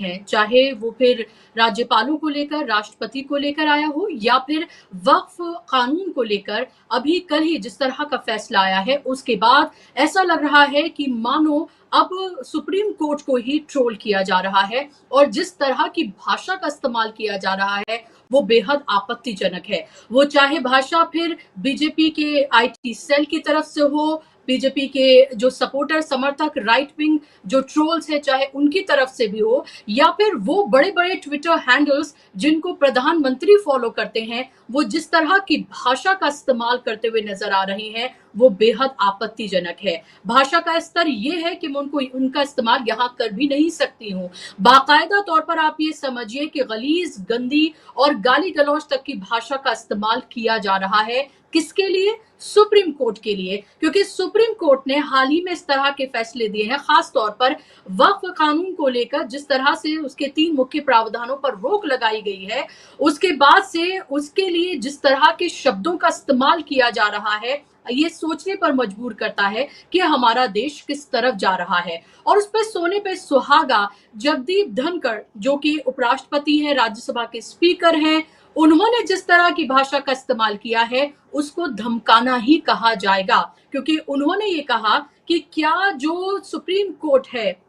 हैं, चाहे वो फिर राज्यपालों को लेकर, राष्ट्रपति को लेकर आया हो या फिर वक्फ कानून को लेकर अभी कल ही जिस तरह का फैसला आया है, उसके बाद ऐसा लग रहा है कि मानो अब सुप्रीम कोर्ट को ही ट्रोल किया जा रहा है और जिस तरह की भाषा का इस्तेमाल किया जा रहा है, वो बेहद आपत्तिजनक है। वो चाहे भाषा फिर बीजेपी के आईटी सेल की तरफ से हो, बीजेपी के जो सपोर्टर समर्थक राइट विंग जो ट्रोल्स है चाहे उनकी तरफ से भी हो या फिर वो बड़े-बड़े ट्विटर हैंडल्स जिनको प्रधानमंत्री फॉलो करते हैं, वो जिस तरह की भाषा का इस्तेमाल करते हुए नजर आ रहे हैं, वो बेहद आपत्तिजनक है। भाषा का स्तर ये है कि मैं उनको उनका इस्तेमाल यहाँ कर भी नहीं सकती हूँ। बाकायदा तौर पर आप ये समझिए कि गलीज, गंदी और गाली-गलौज तक की भाषा का इस्तेमाल किया जा रहा है। किसके लिए? सुप्रीम कोर्ट के लिए, क्योंकि सुप्रीम कोर्ट ने हाल ही में इस तरह के फैसले दिए हैं, खास तौर पर वक्फ कानून को लेकर जिस तरह से उसके 3 मुख्य प्रावधानों पर रोक लगाई गई है, उसके बाद से उसके लिए जिस तरह के शब्दों का इस्तेमाल किया जा रहा है, ये सोचने पर मजबूर करता है कि हमारा देश किस तरफ जा रहा है। और उस पे सोने पे सुहागा जगदीप धनखड़ जो कि उपराष्ट्रपति हैं, राज्यसभा के स्पीकर हैं, उन्होंने जिस तरह की भाषा का इस्तेमाल किया है, उसको धमकाना ही कहा जाएगा, क्योंकि उन्होंने ये कहा कि क्या जो सुप्रीम कोर्ट है,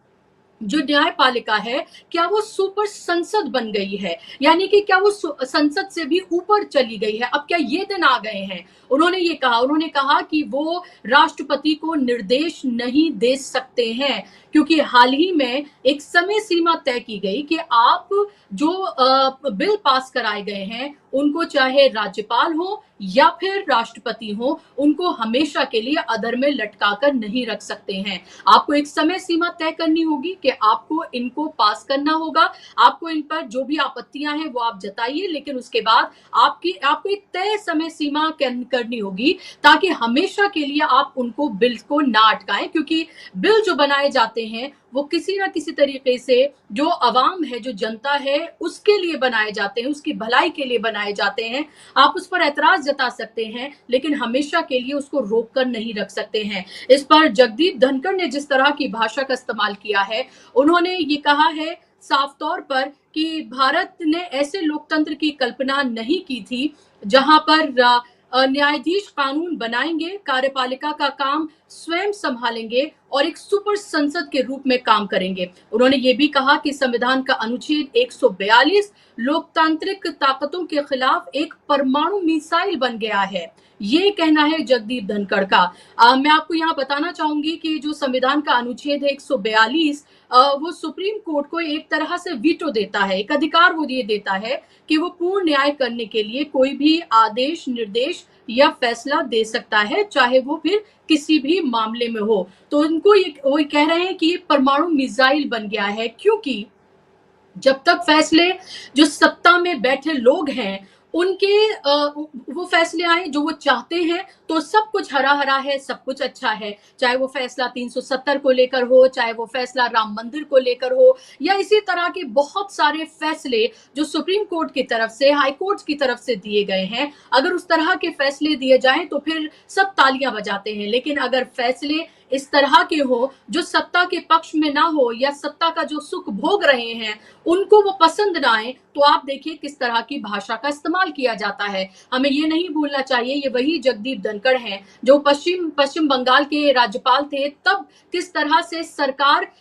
जो न्यायपालिका है, क्या वो सुपर संसद बन गई है? यानी कि क्या वो संसद से भी ऊपर चली गई है? अब क्या ये दिन आ गए हैं? उन्होंने कहा कि वो राष्ट्रपति को निर्देश नहीं दे सकते हैं, क्योंकि हाल ही में एक समय सीमा तय की गई कि आप जो बिल पास कराए गए हैं, उनको चाहे राज्यपाल हो या फिर राष्ट्रपति हो, उनको हमेशा के लिए अधर में लटका कर नहीं रख सकते हैं। आपको एक समय सीमा तय करनी होगी कि आपको इनको पास करना होगा, आपको इन पर जो भी आपत्तियां हैं वो आप जताइए, लेकिन उसके बाद आपको एक तय समय सीमा करनी होगी ताकि हमेशा के लिए आप उनको बिल को ना अटकाएं, क्योंकि बिल जो बनाए जाते हैं वो किसी ना किसी तरीके से जो अवाम है, जो जनता है, उसके लिए बनाए जाते हैं, उसकी भलाई के लिए बनाए जाते हैं। आप उस पर ऐतराज जता सकते हैं, लेकिन हमेशा के लिए उसको रोक कर नहीं रख सकते हैं। इस पर जगदीप धनखड़ ने जिस तरह की भाषा का इस्तेमाल किया है, उन्होंने ये कहा है साफ तौर पर कि भारत ने ऐसे लोकतंत्र की कल्पना नहीं की थी जहां पर न्यायाधीश कानून बनाएंगे, कार्यपालिका का काम स्वयं संभालेंगे और एक सुपर संसद के रूप में काम करेंगे। उन्होंने ये भी कहा कि संविधान का अनुच्छेद 142 लोकतांत्रिक ताकतों के खिलाफ एक परमाणु मिसाइल बन गया है। ये कहना है जगदीप धनखड़ का। मैं आपको यहाँ बताना चाहूंगी कि जो संविधान का अनुच्छेद है 142, वो सुप्रीम कोर्ट को एक तरह से वीटो देता है, एक अधिकार वो ये देता है कि वो पूर्ण न्याय करने के लिए कोई भी आदेश, निर्देश या फैसला दे सकता है, चाहे वो फिर किसी भी मामले में हो। तो उनको वो कह रहे हैं कि ये परमाणु मिसाइल बन गया है, क्योंकि जब तक फैसले जो सत्ता में बैठे लोग हैं उनके वो फैसले आए जो वो चाहते हैं, तो सब कुछ हरा-हरा है, सब कुछ अच्छा है। चाहे वो फैसला 370 को लेकर हो, चाहे वो फैसला राम मंदिर को लेकर हो या इसी तरह के बहुत सारे फैसले जो सुप्रीम कोर्ट की तरफ से, हाई कोर्ट की तरफ से दिए गए हैं। अगर उस तरह के फैसले दिए जाएँ तो फिर सब तालियां बजाते हैं, लेकिन अगर फैसले इस तरह के हो जो सत्ता के पक्ष में ना हो या सत्ता का जो सुख भोग रहे हैं उनको वो पसंद ना आए, तो आप देखिए किस तरह की भाषा का इस्तेमाल किया जाता है। हमें ये नहीं भूलना चाहिए, ये वही जगदीप धनखड़ हैं जो पश्चिम बंगाल के राज्यपाल थे, तब किस तरह से सरकार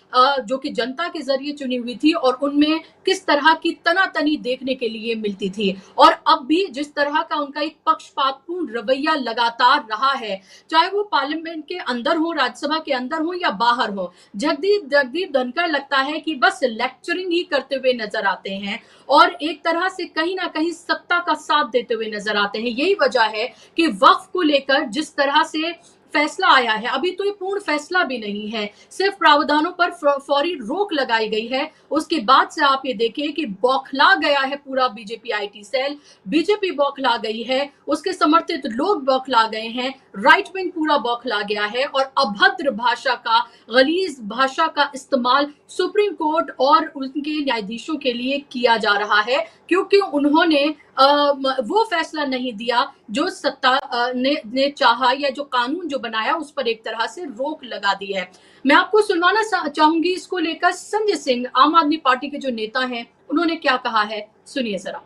जो कि जनता के जरिए चुनी हुई थी और उनमें किस तरह की तनातनी देखने के लिए मिलती थी। और अब भी जिस तरह का उनका एक पक्षपातपूर्ण रवैया लगातार रहा है, चाहे वो पार्लियामेंट के अंदर हो, राज्यसभा के अंदर हो या बाहर हो, जगदीप धनखड़ लगता है कि बस लेक्चरिंग ही करते हुए नजर आते हैं और एक तरह से कहीं ना कहीं सत्ता का साथ देते हुए नजर आते हैं। यही वजह है कि वक्फ को लेकर जिस तरह से फैसला आया है, अभी तो ये पूर्ण फैसला भी नहीं है, सिर्फ प्रावधानों पर फौरी रोक लगाई गई है। उसके बाद से आप ये देखिए कि बौखला गया है पूरा बीजेपी आईटी सेल, बीजेपी बौखला गई है, उसके समर्थित लोग बौखला गए हैं, राइट विंग पूरा बौखला गया है और अभद्र भाषा का, गलीज भाषा का इस्तेमाल सुप्रीम कोर्ट और उनके न्यायाधीशों के लिए किया जा रहा है, क्योंकि उन्होंने वो फैसला नहीं दिया जो सत्ता ने चाहा, या जो कानून जो बनाया उस पर एक तरह से रोक लगा दी है। मैं आपको सुनवाना चाहूंगी इसको लेकर संजय सिंह, आम आदमी पार्टी के जो नेता हैं, उन्होंने क्या कहा है, सुनिए जरा।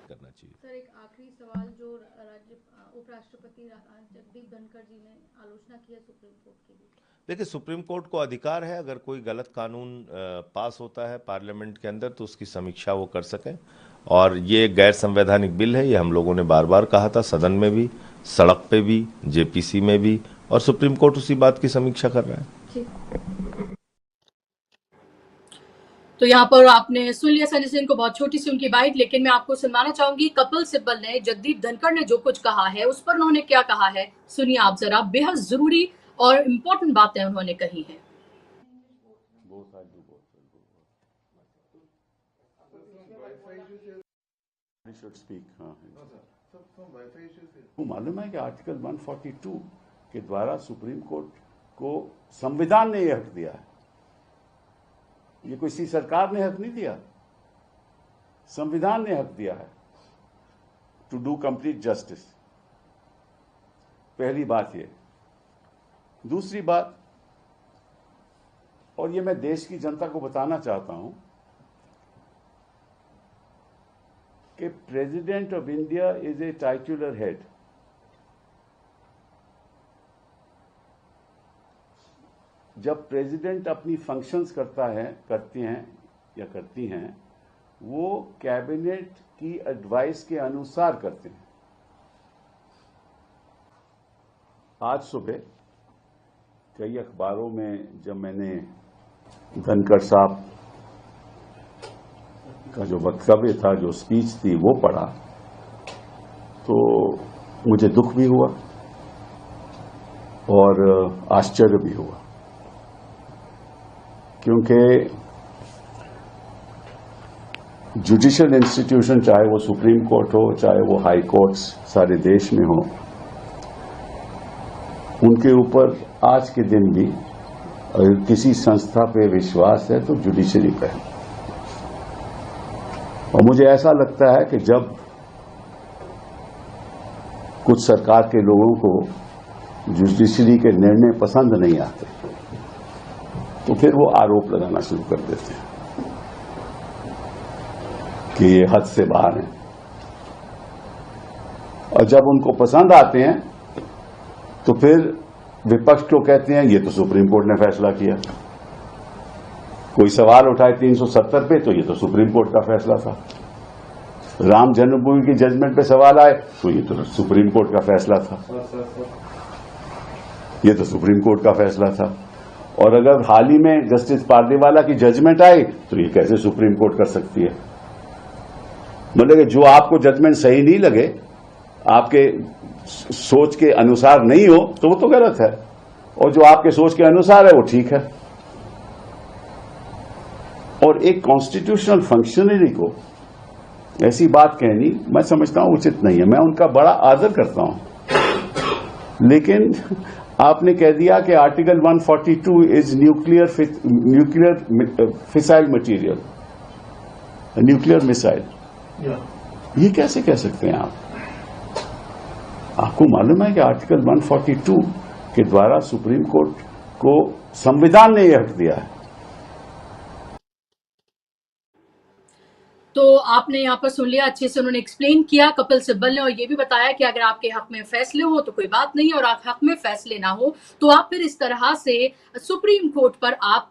करना चाहिए। सर, एक आखिरी सवाल, जो राज्य उपराष्ट्रपति जगदीप धनखड़ जी ने आलोचना की है सुप्रीम कोर्ट की भी। देखिए, सुप्रीम कोर्ट को अधिकार है, अगर कोई गलत कानून पास होता है पार्लियामेंट के अंदर तो उसकी समीक्षा वो कर सकें। और ये गैर संवैधानिक बिल है, ये हम लोगों ने बार बार कहा था, सदन में भी, सड़क पे भी, जेपीसी में भी, और सुप्रीम कोर्ट उसी बात की समीक्षा कर रहा है। तो यहाँ पर आपने सुन लिया संजय सिंह को, बहुत छोटी सी उनकी बाइट, लेकिन मैं आपको सुनवाना चाहूंगी कपिल सिब्बल ने, जगदीप धनखड़ ने जो कुछ कहा है उस पर उन्होंने क्या कहा है, सुनिए आप जरा। बेहद जरूरी और इम्पोर्टेंट बातें उन्होंने कही हैं। मालूम है कि आर्टिकल 142 के द्वारा सुप्रीम कोर्ट को संविधान ने यह हक दिया है। ये कोई सी सरकार ने हक नहीं दिया, संविधान ने हक दिया है टू डू कंप्लीट जस्टिस। पहली बात ये। दूसरी बात, और ये मैं देश की जनता को बताना चाहता हूं कि president of India is a titular head. जब प्रेसिडेंट अपनी फंक्शंस करती हैं, वो कैबिनेट की एडवाइस के अनुसार करते हैं। आज सुबह कई अखबारों में जब मैंने धनखड़ साहब का जो वक्तव्य था, जो स्पीच थी, वो पढ़ा तो मुझे दुख भी हुआ और आश्चर्य भी हुआ, क्योंकि जुडिशियल इंस्टीट्यूशन, चाहे वो सुप्रीम कोर्ट हो, चाहे वो हाई कोर्ट्स सारे देश में हो, उनके ऊपर आज के दिन भी अगर किसी संस्था पे विश्वास है तो जुडिशरी पे है। और मुझे ऐसा लगता है कि जब कुछ सरकार के लोगों को जुडिशरी के निर्णय पसंद नहीं आते तो फिर वो आरोप लगाना शुरू कर देते हैं कि ये हद से बाहर है। और जब उनको पसंद आते हैं तो फिर विपक्ष को कहते हैं ये तो सुप्रीम कोर्ट ने फैसला किया। कोई सवाल उठाए 370 पे तो ये तो सुप्रीम कोर्ट का फैसला था। राम जन्मभूमि की जजमेंट पे सवाल आए तो ये तो सुप्रीम कोर्ट का फैसला था, ये तो सुप्रीम कोर्ट का फैसला था। और अगर हाल ही में जस्टिस पारदीवाला की जजमेंट आई तो ये कैसे सुप्रीम कोर्ट कर सकती है। मतलब कि जो आपको जजमेंट सही नहीं लगे, आपके सोच के अनुसार नहीं हो तो वो तो गलत है, और जो आपके सोच के अनुसार है वो ठीक है। और एक कॉन्स्टिट्यूशनल फंक्शनरी को ऐसी बात कहनी मैं समझता हूं उचित नहीं है। मैं उनका बड़ा आदर करता हूं, लेकिन आपने कह दिया कि article 142 is nuclear fissile material, nuclear missile. ये कैसे कह सकते हैं आप? आपको मालूम है कि आर्टिकल 142 के द्वारा सुप्रीम कोर्ट को संविधान ने यह हक दिया है। तो आपने यहाँ पर सुन लिया, अच्छे से उन्होंने एक्सप्लेन किया कपिल सिब्बल ने, और ये भी बताया कि अगर आपके हक में फैसले हो तो कोई बात नहीं, और आप हक में फैसले ना हो तो आप फिर इस तरह से सुप्रीम कोर्ट पर आप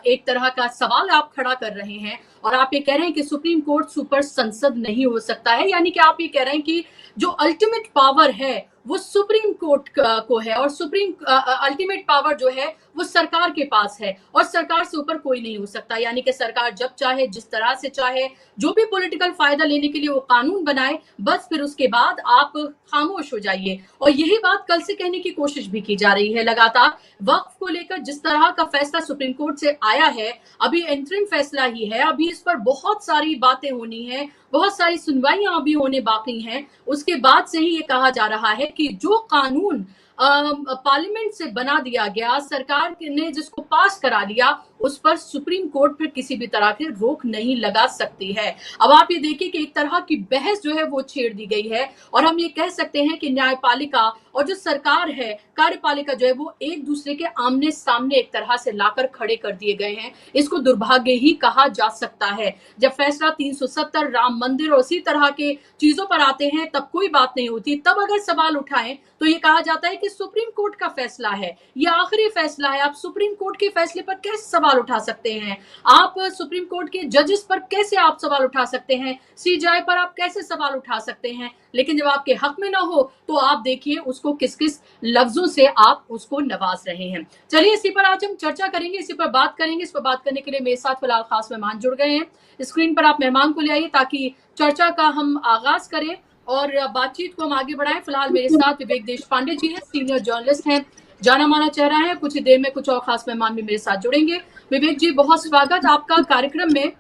एक तरह का सवाल आप खड़ा कर रहे हैं, और आप ये कह रहे हैं कि सुप्रीम कोर्ट सुपर संसद नहीं हो सकता है। यानी कि आप ये कह रहे हैं कि जो अल्टीमेट पावर है वो सुप्रीम कोर्ट को है, और सुप्रीम अल्टीमेट पावर जो है वो सरकार के पास है, और सरकार से ऊपर कोई नहीं हो सकता। यानी कि सरकार जब चाहे, जिस तरह से चाहे, जो भी पॉलिटिकल फायदा लेने के लिए वो कानून बनाए, बस फिर उसके बाद आप खामोश हो जाइए। और यही बात कल से कहने की कोशिश भी की जा रही है लगातार। वक्फ को लेकर जिस तरह का फैसला सुप्रीम कोर्ट से आया है, अभी इंटरिम फैसला ही है, अभी इस पर बहुत सारी बातें होनी है, बहुत सारी सुनवाइयां अभी होने बाकी हैं। उसके बाद से ही ये कहा जा रहा है कि जो कानून पार्लियामेंट से बना दिया गया, सरकार ने जिसको पास करा लिया, उस पर सुप्रीम कोर्ट फिर किसी भी तरह की रोक नहीं लगा सकती है। अब आप ये देखिए कि एक तरह की बहस जो है वो छेड़ दी गई है और हम ये कह सकते हैं कि न्यायपालिका और जो सरकार है, कार्यपालिका जो है वो एक दूसरे के आमने सामने एक तरह से लाकर खड़े कर दिए गए हैं। इसको दुर्भाग्य ही कहा जा सकता है। जब फैसला 370 राम मंदिर और इसी तरह के चीजों पर आते हैं तब कोई बात नहीं होती, तब अगर सवाल उठाएं तो ये कहा जाता है कि सुप्रीम कोर्ट का फैसला है, ये आखिरी फैसला है, आप सुप्रीम कोर्ट के फैसले पर कैसे सवाल उठा सकते हैं, आप सुप्रीम कोर्ट के जजेस पर कैसे आप सवाल उठा सकते हैं, सीजेआई पर आप कैसे सवाल उठा सकते हैं। लेकिन जब आपके हक में ना हो तो आप देखिए उसको किस किस लफ्जों से आप उसको नवाज रहे हैं। चलिए इसी पर आज हम चर्चा करेंगे, इसी पर बात करेंगे। इस पर बात करने के लिए मेरे साथ फिलहाल खास मेहमान जुड़ गए हैं। स्क्रीन पर आप मेहमान को ले आइए ताकि चर्चा का हम आगाज करें और बातचीत को हम आगे बढ़ाएं। फिलहाल मेरे साथ विवेक देशपांडे जी हैं, सीनियर जर्नलिस्ट हैं, जाना माना चेहरा है। कुछ ही देर में कुछ और खास मेहमान भी मेरे साथ जुड़ेंगे। विवेक जी, बहुत स्वागत आपका कार्यक्रम में।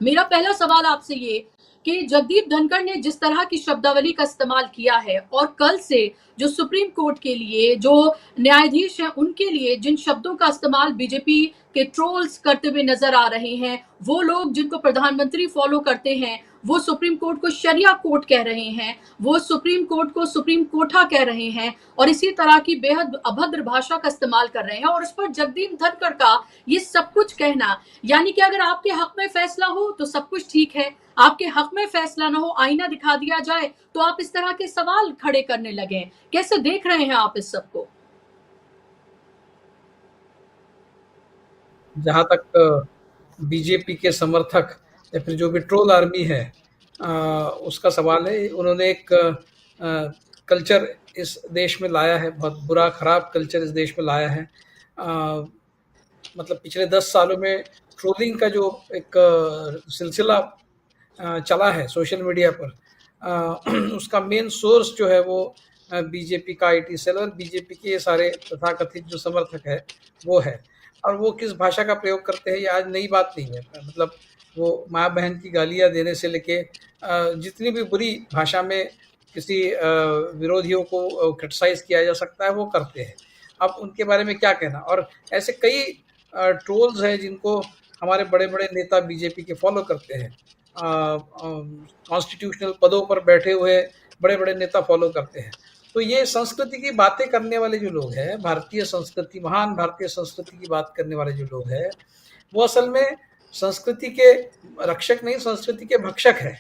मेरा पहला सवाल आपसे ये कि जगदीप धनखड़ ने जिस तरह की शब्दावली का इस्तेमाल किया है और कल से जो सुप्रीम कोर्ट के लिए जो न्यायाधीश हैं उनके लिए जिन शब्दों का इस्तेमाल बीजेपी के ट्रोल्स करते हुए नजर आ रहे हैं, वो लोग जिनको प्रधानमंत्री फॉलो करते हैं वो सुप्रीम कोर्ट को शरिया कोर्ट कह रहे हैं, वो सुप्रीम कोर्ट को सुप्रीम कोठा कह रहे हैं और इसी तरह की बेहद अभद्र भाषा का इस्तेमाल कर रहे हैं और उस पर जगदीप धनखड़ का ये सब कुछ कहना, यानी कि अगर आपके हक में फैसला हो तो सब कुछ ठीक है, आपके हक में फैसला ना हो, आईना दिखा दिया जाए तो आप इस तरह के सवाल खड़े करने लगे। कैसे देख रहे हैं आप इस सबको? जहाँ तक बीजेपी के समर्थक या फिर जो भी ट्रोल आर्मी है उसका सवाल है, उन्होंने एक कल्चर इस देश में लाया है, बहुत बुरा खराब कल्चर इस देश में लाया है। मतलब पिछले 10 सालों में ट्रोलिंग का जो एक सिलसिला चला है सोशल मीडिया पर, उसका मेन सोर्स जो है वो बीजेपी का आईटी सेल और बीजेपी के ये सारे तथाकथित जो समर्थक है वो है। और वो किस भाषा का प्रयोग करते हैं ये आज नई बात नहीं है। मतलब वो माँ बहन की गालियाँ देने से लेके जितनी भी बुरी भाषा में किसी विरोधियों को क्रिटिसाइज किया जा सकता है वो करते हैं। अब उनके बारे में क्या कहना। और ऐसे कई ट्रोल्स हैं जिनको हमारे बड़े बड़े नेता बीजेपी के फॉलो करते हैं, कॉन्स्टिट्यूशनल पदों पर बैठे हुए बड़े बड़े नेता फॉलो करते हैं। तो ये संस्कृति की बातें करने वाले जो लोग हैं, भारतीय संस्कृति, महान भारतीय संस्कृति की बात करने वाले जो लोग हैं, वो असल में संस्कृति के रक्षक नहीं, संस्कृति के भक्षक है।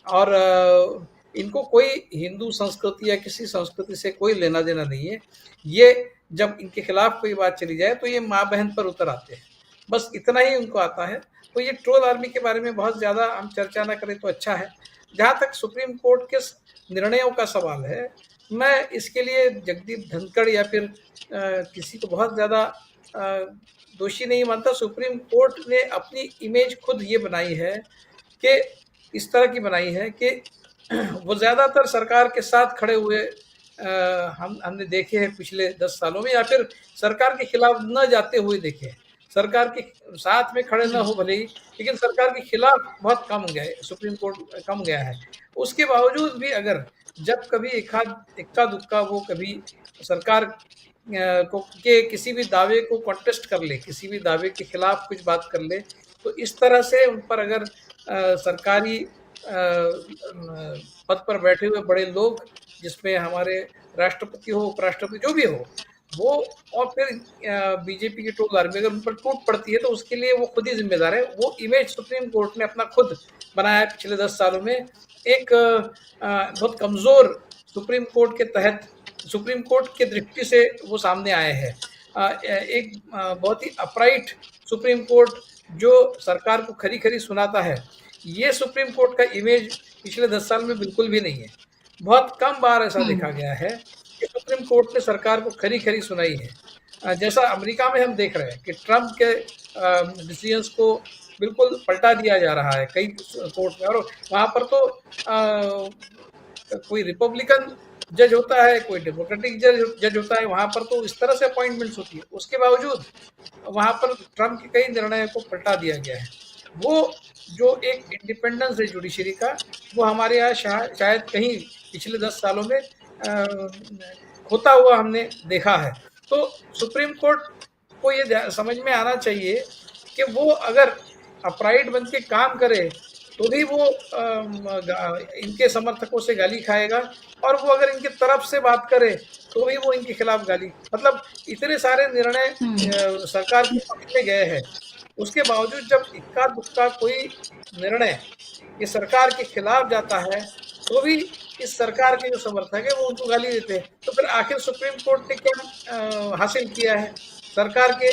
और इनको कोई हिंदू संस्कृति या किसी संस्कृति से कोई लेना देना नहीं है। ये जब इनके खिलाफ कोई बात चली जाए तो ये माँ बहन पर उतर आते हैं, बस इतना ही उनको आता है। तो ये ट्रोल आर्मी के बारे में बहुत ज़्यादा हम चर्चा ना करें तो अच्छा है। जहाँ तक सुप्रीम कोर्ट के निर्णयों का सवाल है, मैं इसके लिए जगदीप धनखड़ या फिर किसी को बहुत ज़्यादा दोषी नहीं मानता। सुप्रीम कोर्ट ने अपनी इमेज खुद ये बनाई है कि इस तरह की बनाई है कि वो ज़्यादातर सरकार के साथ खड़े हुए हमने देखे हैं पिछले 10 सालों में, या फिर सरकार के खिलाफ न जाते हुए देखे हैं। सरकार के साथ में खड़े न हो भले ही, लेकिन सरकार के खिलाफ बहुत कम गए, सुप्रीम कोर्ट कम गया है। उसके बावजूद भी अगर जब कभी इक्का दुक्का वो कभी सरकार को के किसी भी दावे को कॉन्टेस्ट कर ले, किसी भी दावे के खिलाफ कुछ बात कर ले, तो इस तरह से उन पर अगर सरकारी पद पर बैठे हुए बड़े लोग, जिसमें हमारे राष्ट्रपति हो, उपराष्ट्रपति जो भी हो, वो और फिर बीजेपी की ट्रोल आर्मी अगर उन पर टूट पड़ती है तो उसके लिए वो खुद ही जिम्मेदार है। वो इमेज सुप्रीम कोर्ट ने अपना खुद बनाया है पिछले 10 सालों में। एक बहुत कमज़ोर सुप्रीम कोर्ट के तहत, सुप्रीम कोर्ट की दृष्टि से वो सामने आए हैं। एक बहुत ही अपराइट सुप्रीम कोर्ट जो सरकार को खरी खरी सुनाता है, ये सुप्रीम कोर्ट का इमेज पिछले 10 साल में बिल्कुल भी नहीं है। बहुत कम बार ऐसा देखा गया है कि सुप्रीम कोर्ट ने सरकार को खरी खरी सुनाई है। जैसा अमेरिका में हम देख रहे हैं कि ट्रम्प के डिसीजंस को बिल्कुल पलटा दिया जा रहा है कई कोर्ट में, और वहाँ पर तो कोई रिपब्लिकन जज होता है, कोई डेमोक्रेटिक जज होता है, वहाँ पर तो इस तरह से अपॉइंटमेंट्स होती है। उसके बावजूद वहाँ पर ट्रम्प के कई निर्णयों को पलटा दिया गया है। वो जो एक इंडिपेंडेंस है जुडिशरी का, वो हमारे यहाँ शायद कहीं पिछले 10 सालों में होता हुआ हमने देखा है। तो सुप्रीम कोर्ट को ये समझ में आना चाहिए कि वो अगर अपराइट बन के काम करे तो भी वो इनके समर्थकों से गाली खाएगा, और वो अगर इनके तरफ से बात करे तो भी वो इनके खिलाफ गाली, मतलब इतने सारे निर्णय सरकार के पक्ष में गए हैं, उसके बावजूद जब इक्का दुक्का कोई निर्णय ये सरकार के खिलाफ जाता है तो भी इस सरकार के जो समर्थक है वो उनको गाली देते हैं। तो फिर आखिर सुप्रीम कोर्ट ने क्या हासिल किया है? सरकार के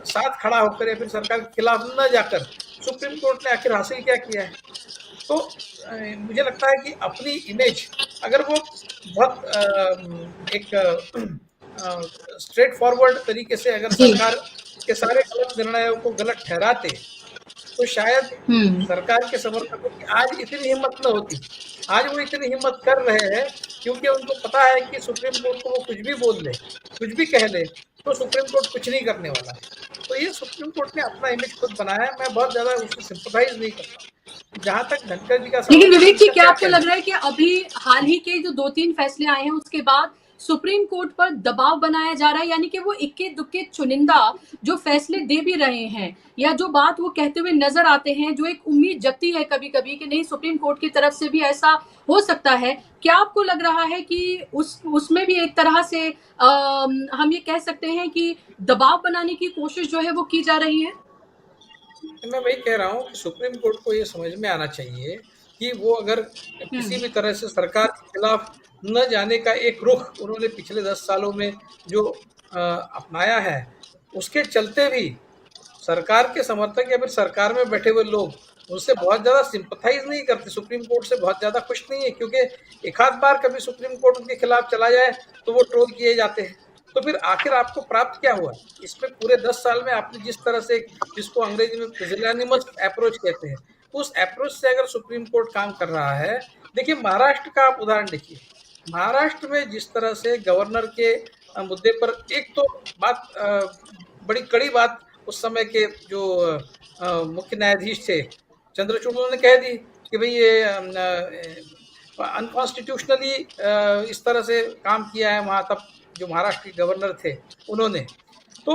साथ खड़ा होकर या फिर सरकार के खिलाफ न जाकर सुप्रीम कोर्ट ने आखिर हासिल क्या किया है? तो मुझे लगता है कि अपनी इमेज अगर वो बहुत एक स्ट्रेट फॉरवर्ड तरीके से अगर सरकार के सारे गलत निर्णयों को गलत ठहराते तो शायद सरकार के समर्थकों की आज इतनी हिम्मत न होती। आज वो इतनी हिम्मत कर रहे हैं क्योंकि उनको पता है कि सुप्रीम कोर्ट को वो कुछ भी बोल ले, कुछ भी कह ले, तो सुप्रीम कोर्ट कुछ नहीं करने वाला। तो ये सुप्रीम कोर्ट ने अपना इमेज खुद बनाया है, मैं बहुत ज्यादा उससे सिंपैथाइज नहीं करता। जहां तक धनखड़ जी का सवाल, लेकिन विवेक जी, क्या आपको लग रहा है कि अभी हाल ही के जो 2-3 फैसले आए हैं उसके बाद सुप्रीम कोर्ट पर दबाव बनाया जा रहा है, यानी कि वो इक्के दुक्के चुनिंदा जो फैसले दे भी रहे हैं या जो बात वो कहते हुए नजर आते हैं, जो एक उम्मीद जगती है कभी कभी कि नहीं सुप्रीम कोर्ट की तरफ से भी ऐसा हो सकता है, क्या आपको लग रहा है कि उसमें भी एक तरह से हम ये कह सकते हैं कि दबाव बनाने की कोशिश जो है वो की जा रही है? मैं वही कह रहा हूँ कि सुप्रीम कोर्ट को ये समझ में आना चाहिए कि वो अगर किसी भी तरह से सरकार के खिलाफ न जाने का एक रुख उन्होंने पिछले 10 सालों में जो अपनाया है, उसके चलते भी सरकार के समर्थक या फिर सरकार में बैठे हुए लोग उनसे बहुत ज़्यादा सिंपथाइज नहीं करते, सुप्रीम कोर्ट से बहुत ज़्यादा खुश नहीं है, क्योंकि एक आध बार कभी सुप्रीम कोर्ट उनके खिलाफ चला जाए तो वो ट्रोल किए जाते हैं। तो फिर आखिर आपको प्राप्त क्या हुआ? इसमें पूरे 10 साल में आपने जिस तरह से, जिसको अंग्रेजी में प्रिजिलानिमस अप्रोच कहते हैं, उस अप्रोच से अगर सुप्रीम कोर्ट काम कर रहा है, देखिए महाराष्ट्र का आप उदाहरण देखिए, महाराष्ट्र में जिस तरह से गवर्नर के मुद्दे पर एक तो बात बड़ी कड़ी बात उस समय के जो मुख्य न्यायाधीश थे चंद्रचूड़, उन्होंने कह दी कि भाई ये अनकॉन्स्टिट्यूशनली इस तरह से काम किया है वहाँ, तब जो महाराष्ट्र के गवर्नर थे उन्होंने। तो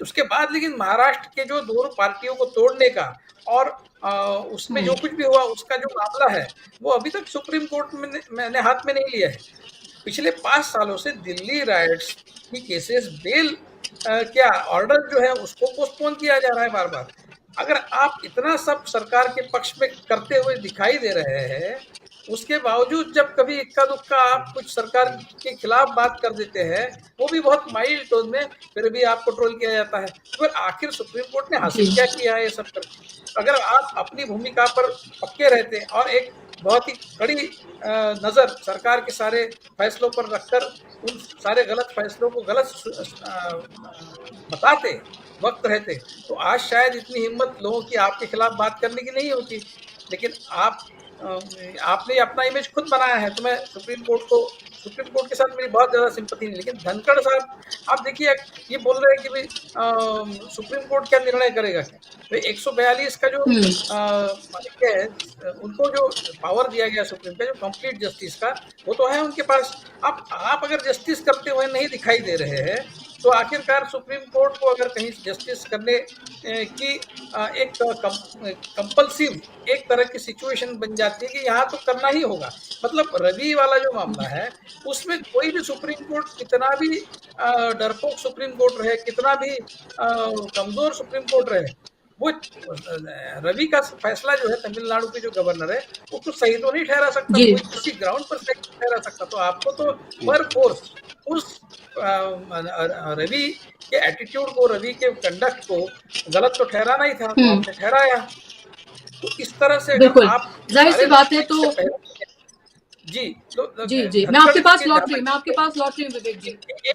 उसके बाद लेकिन महाराष्ट्र के जो दोनों पार्टियों को तोड़ने का और उसमें जो कुछ भी हुआ उसका जो मामला है वो अभी तक सुप्रीम कोर्ट में मैंने हाथ में नहीं लिया है। पिछले 5 सालों से दिल्ली राइट्स की केसेस, बेल क्या ऑर्डर जो है उसको पोस्टपोन किया जा रहा है बार बार। अगर आप इतना सब सरकार के पक्ष में करते हुए दिखाई दे रहे हैं, उसके बावजूद जब कभी इक्का दुक्का आप कुछ सरकार के खिलाफ बात कर देते हैं, वो भी बहुत माइल्ड टोन में, फिर भी आपको ट्रोल किया जाता है। तो फिर आखिर सुप्रीम कोर्ट ने हासिल क्या किया है ये सब करके? अगर आप अपनी भूमिका पर पक्के रहते और एक बहुत ही कड़ी नज़र सरकार के सारे फैसलों पर रखकर उन सारे गलत फैसलों को गलत बताते वक्त रहते, तो आज शायद इतनी हिम्मत लोगों की आपके खिलाफ बात करने की नहीं होती। लेकिन आपने अपना इमेज खुद बनाया है, तो मैं सुप्रीम कोर्ट के साथ मेरी बहुत ज़्यादा सिंपैथी नहीं। लेकिन धनखड़ साहब, आप देखिए, ये बोल रहे हैं कि भाई सुप्रीम कोर्ट क्या निर्णय करेगा, भाई 142 का जो मालिक है, उनको जो पावर दिया गया सुप्रीम का, जो कंप्लीट जस्टिस का, वो तो है उनके पास। आप अगर जस्टिस करते हुए नहीं दिखाई दे रहे हैं, तो आखिरकार सुप्रीम कोर्ट को अगर कहीं जस्टिस करने की एक कंपल्सिव एक तरह की सिचुएशन बन जाती है कि यहाँ तो करना ही होगा। मतलब रवि वाला जो मामला है, उसमें कोई भी सुप्रीम कोर्ट कितना भी डरपोक सुप्रीम कोर्ट रहे, कितना भी कमजोर सुप्रीम कोर्ट रहे, वो रवि का फैसला जो है, तमिलनाडु के जो गवर्नर है, वो कुछ सही तो नहीं ठहरा सकता, कोई किसी ग्राउंड पर सही नहीं ठहरा सकता। तो आपको तो पर फोर्स उस रवि के एटीट्यूड को, रवि के कंडक्ट को गलत तो ठहराना ही था, तो आपने ठहराया। तो इस तरह से अगर आप, जाहिर सी बात है, तो जी मैं आपके पास लौट रही हूँ विवेक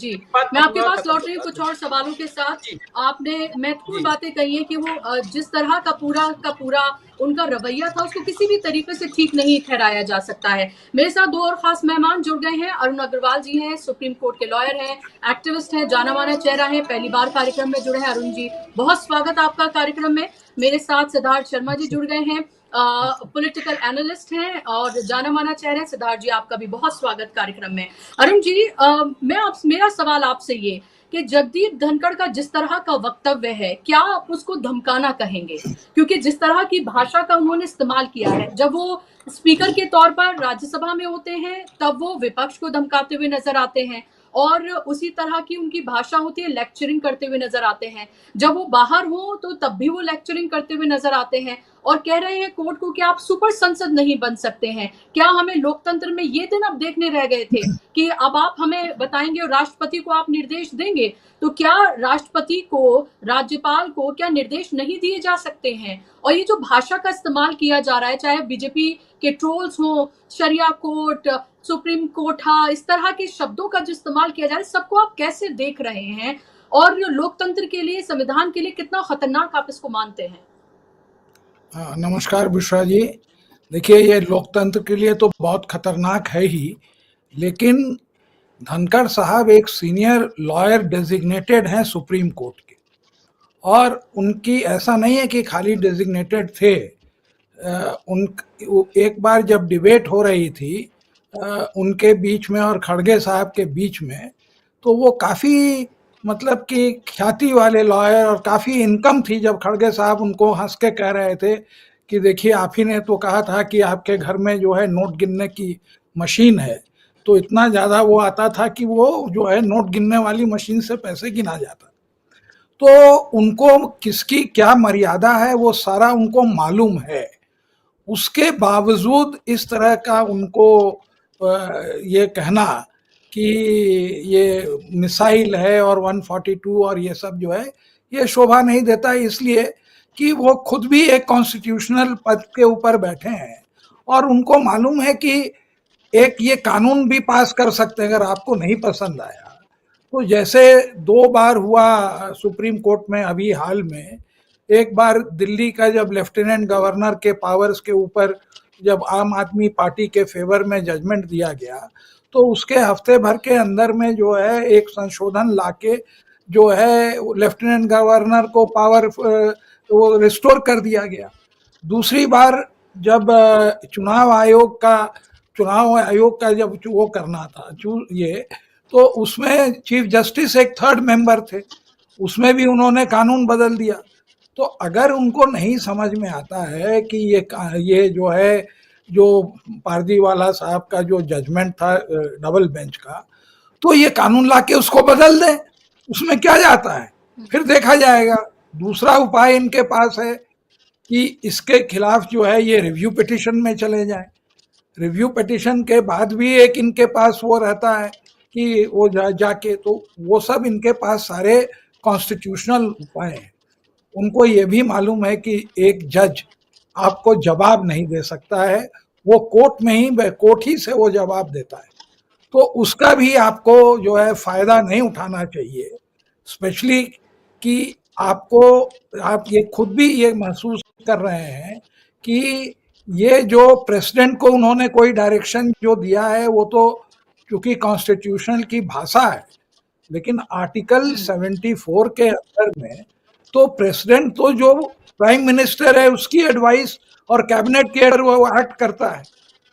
जी। मैं आपके पास लौट रही हूँ कुछ और सवालों के साथ। आपने महत्वपूर्ण बातें कही है कि वो जिस तरह का पूरा उनका रवैया था, उसको किसी भी तरीके से ठीक नहीं ठहराया जा सकता है। मेरे साथ 2 और खास मेहमान जुड़ गए हैं। अरुण अग्रवाल जी हैं, सुप्रीम कोर्ट के लॉयर हैं, एक्टिविस्ट हैं, जाना माना चेहरा है, पहली बार कार्यक्रम में जुड़े हैं। अरुण जी, बहुत स्वागत आपका कार्यक्रम में। मेरे साथ सिद्धार्थ शर्मा जी जुड़ गए हैं, पॉलिटिकल एनालिस्ट हैं और जाना माना चेहरा है। सिद्धार्थ जी, आपका भी बहुत स्वागत कार्यक्रम में। अरुण जी, मेरा सवाल आपसे ये कि जगदीप धनखड़ का जिस तरह का वक्तव्य है, क्या आप उसको धमकाना कहेंगे? क्योंकि जिस तरह की भाषा का उन्होंने इस्तेमाल किया है, जब वो स्पीकर के तौर पर राज्यसभा में होते हैं तब वो विपक्ष को धमकाते हुए नजर आते हैं, और उसी तरह की उनकी भाषा होती है, लेक्चरिंग करते हुए नजर आते हैं। जब वो बाहर हो तो तब भी वो लेक्चरिंग करते हुए नजर आते हैं और कह रहे हैं कोर्ट को कि आप सुपर संसद नहीं बन सकते हैं। क्या हमें लोकतंत्र में ये दिन अब देखने रह गए थे कि अब आप हमें बताएंगे और राष्ट्रपति को आप निर्देश देंगे? तो क्या राष्ट्रपति को, राज्यपाल को क्या निर्देश नहीं दिए जा सकते हैं? और ये जो भाषा का इस्तेमाल किया जा रहा है, चाहे बीजेपी के ट्रोल्स हो, शरिया कोर्ट, सुप्रीम कोर्ट, इस तरह के शब्दों का जो इस्तेमाल किया जा रहा है, सबको आप कैसे देख रहे हैं? और लोकतंत्र के लिए, संविधान के लिए कितना खतरनाक आप इसको मानते हैं? नमस्कार बुशरा जी। देखिए, ये लोकतंत्र के लिए तो बहुत खतरनाक है ही, लेकिन धनखड़ साहब एक सीनियर लॉयर डेजिग्नेटेड हैं सुप्रीम कोर्ट के, और उनकी ऐसा नहीं है कि खाली डेजिग्नेटेड थे। एक बार जब डिबेट हो रही थी उनके बीच में और खड़गे साहब के बीच में, तो वो काफ़ी मतलब कि ख्याति वाले लॉयर और काफ़ी इनकम थी, जब खड़गे साहब उनको हंस के कह रहे थे कि देखिए, आप ही ने तो कहा था कि आपके घर में जो है नोट गिनने की मशीन है, तो इतना ज़्यादा वो आता था कि वो जो है नोट गिनने वाली मशीन से पैसे गिना जाता। तो उनको किसकी क्या मर्यादा है वो सारा उनको मालूम है। उसके बावजूद इस तरह का उनको ये कहना कि ये मिसाइल है और 142 और ये सब जो है, ये शोभा नहीं देता, इसलिए कि वो खुद भी एक कॉन्स्टिट्यूशनल पद के ऊपर बैठे हैं और उनको मालूम है कि एक ये कानून भी पास कर सकते हैं अगर आपको नहीं पसंद आया। तो जैसे 2 बार हुआ सुप्रीम कोर्ट में अभी हाल में, एक बार दिल्ली का जब लेफ्टिनेंट गवर्नर के पावर्स के ऊपर जब आम आदमी पार्टी के फेवर में जजमेंट दिया गया, तो उसके हफ्ते भर के अंदर में जो है एक संशोधन लाके जो है लेफ्टिनेंट गवर्नर को पावर वो रिस्टोर कर दिया गया। दूसरी बार जब चुनाव आयोग का जब वो करना था ये, तो उसमें चीफ जस्टिस एक 3rd मेंबर थे, उसमें भी उन्होंने कानून बदल दिया। तो अगर उनको नहीं समझ में आता है कि ये जो है, जो पारदीवाला साहब का जो जजमेंट था डबल बेंच का, तो ये कानून लाके उसको बदल दें, उसमें क्या जाता है, फिर देखा जाएगा। दूसरा उपाय इनके पास है कि इसके खिलाफ जो है ये रिव्यू पिटिशन में चले जाएं। रिव्यू पिटिशन के बाद भी एक इनके पास वो रहता है कि वो जाके, तो वो सब इनके पास सारे कॉन्स्टिट्यूशनल उपाय हैं। उनको ये भी मालूम है कि एक जज आपको जवाब नहीं दे सकता है, वो कोर्ट ही से वो जवाब देता है, तो उसका भी आपको जो है फायदा नहीं उठाना चाहिए। स्पेशली कि आप ये खुद भी ये महसूस कर रहे हैं कि ये जो प्रेसिडेंट को उन्होंने कोई डायरेक्शन जो दिया है वो तो क्योंकि कॉन्स्टिट्यूशन की भाषा है, लेकिन आर्टिकल 74 के अंदर में तो प्रेसिडेंट तो जो प्राइम मिनिस्टर है उसकी एडवाइस और कैबिनेट के अंदर वो एक्ट करता है।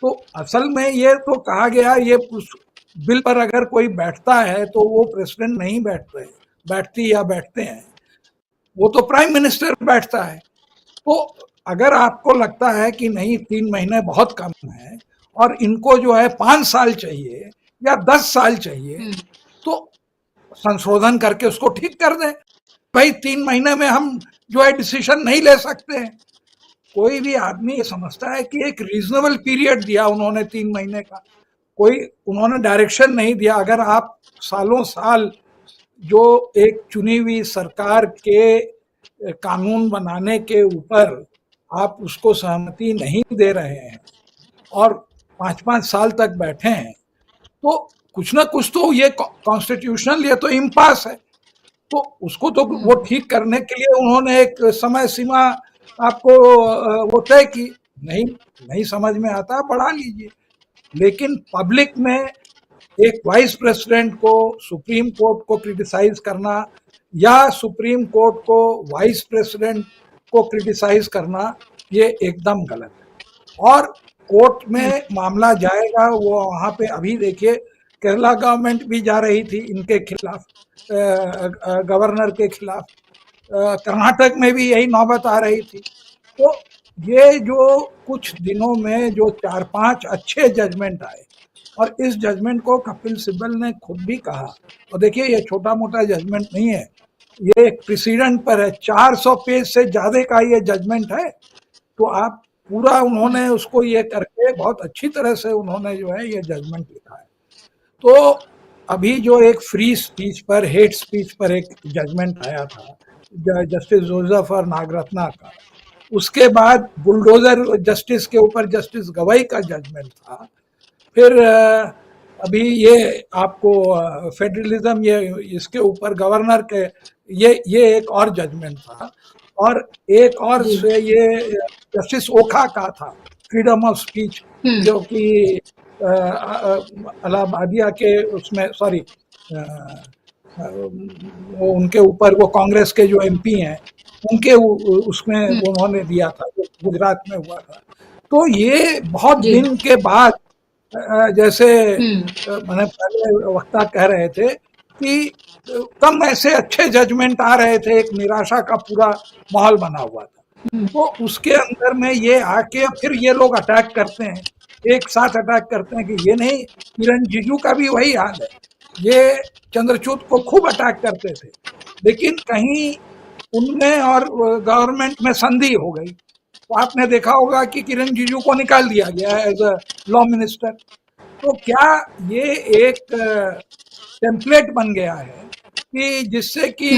तो असल में ये तो कहा गया, ये उस बिल पर अगर कोई बैठता है तो वो प्रेसिडेंट नहीं बैठती या बैठते हैं, वो तो प्राइम मिनिस्टर बैठता है। तो अगर आपको लगता है कि नहीं 3 महीने बहुत कम है और इनको जो है 5 साल चाहिए या 10 साल चाहिए, तो संशोधन करके उसको ठीक कर दें। भाई 3 महीने में हम जो है डिसीजन नहीं ले सकते हैं। कोई भी आदमी ये समझता है कि एक रीजनेबल पीरियड दिया उन्होंने 3 महीने का, कोई उन्होंने डायरेक्शन नहीं दिया। अगर आप सालों साल जो एक चुनी हुई सरकार के कानून बनाने के ऊपर आप उसको सहमति नहीं दे रहे हैं और 5-5 साल तक बैठे हैं, तो कुछ ना कुछ तो ये कॉन्स्टिट्यूशनल ये तो इम्पास है। तो उसको तो वो ठीक करने के लिए उन्होंने एक समय सीमा आपको वो तय की। नहीं समझ में आता बढ़ा लीजिए, लेकिन पब्लिक में एक वाइस प्रेसिडेंट को सुप्रीम कोर्ट को क्रिटिसाइज करना या सुप्रीम कोर्ट को वाइस प्रेसिडेंट को क्रिटिसाइज करना, ये एकदम गलत है। और कोर्ट में मामला जाएगा, वो वहाँ पे अभी देखिए केरला गवर्नमेंट भी जा रही थी इनके खिलाफ, गवर्नर के खिलाफ, कर्नाटक में भी यही नौबत आ रही थी। तो ये जो कुछ दिनों में जो 4-5 अच्छे जजमेंट आए, और इस जजमेंट को कपिल सिब्बल ने खुद भी कहा, और देखिए ये छोटा मोटा जजमेंट नहीं है, ये एक प्रेसिडेंट पर है, 400 पेज से ज्यादा का ये जजमेंट है। तो आप पूरा उन्होंने उसको ये करके बहुत अच्छी तरह से उन्होंने जो है ये जजमेंट लिखा है। तो अभी जो एक फ्री स्पीच पर, हेट स्पीच पर एक जजमेंट आया था जस्टिस जोसेफ और नागरत्ना का, उसके बाद बुलडोजर जस्टिस के ऊपर जस्टिस गवाई का जजमेंट था, फिर अभी ये आपको फेडरलिज्म, ये इसके ऊपर गवर्नर के ये एक और जजमेंट था, और एक और से ये जस्टिस ओखा का था, फ्रीडम ऑफ स्पीच, जो कि इलाहाबादिया के उसमें, सॉरी, वो उनके ऊपर, वो कांग्रेस के जो एमपी हैं उनके उसमें उन्होंने दिया था, जो गुजरात में हुआ था। तो ये बहुत दिन के बाद, जैसे मैंने पहले वक्ता कह रहे थे कि कम ऐसे अच्छे जजमेंट आ रहे थे, एक निराशा का पूरा माहौल बना हुआ था। तो उसके अंदर में ये आके फिर ये लोग अटैक करते हैं, एक साथ अटैक करते हैं कि ये नहीं, किरण रिजिजू का भी वही हाल है, ये चंद्रचूड को खूब अटैक करते थे, लेकिन कहीं उनमें और गवर्नमेंट में संधि हो गई, तो आपने देखा होगा कि किरण रिजिजू को निकाल दिया गया है एज अ लॉ मिनिस्टर। तो क्या ये एक टेम्पलेट बन गया है कि जिससे कि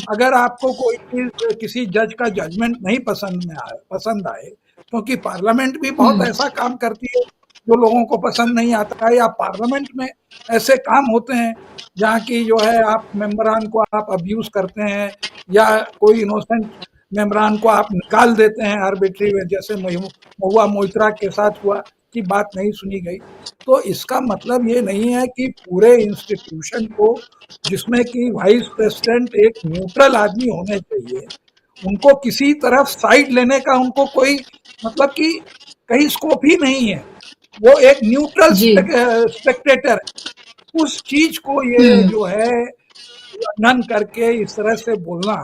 अगर आपको कोई चीज, किसी जज का जजमेंट नहीं पसंद आए, क्योंकि पार्लियामेंट भी बहुत ऐसा काम करती है जो लोगों को पसंद नहीं आता है, या पार्लियामेंट में ऐसे काम होते हैं जहाँ की जो है आप मेंबरान को आप अब्यूज करते हैं, या कोई इनोसेंट मेंबरान को आप निकाल देते हैं आर्बिट्री में, जैसे महुआ मोइत्रा के साथ हुआ कि बात नहीं सुनी गई। तो इसका मतलब ये नहीं है कि पूरे इंस्टीट्यूशन को, जिसमें कि वाइस प्रेसिडेंट एक न्यूट्रल आदमी होने चाहिए, उनको किसी तरफ साइड लेने का उनको कोई मतलब कि कहीं स्कोप ही नहीं है, वो एक न्यूट्रल स्पेक्टेटर, उस चीज को ये जो है उल्लंघन करके इस तरह से बोलना,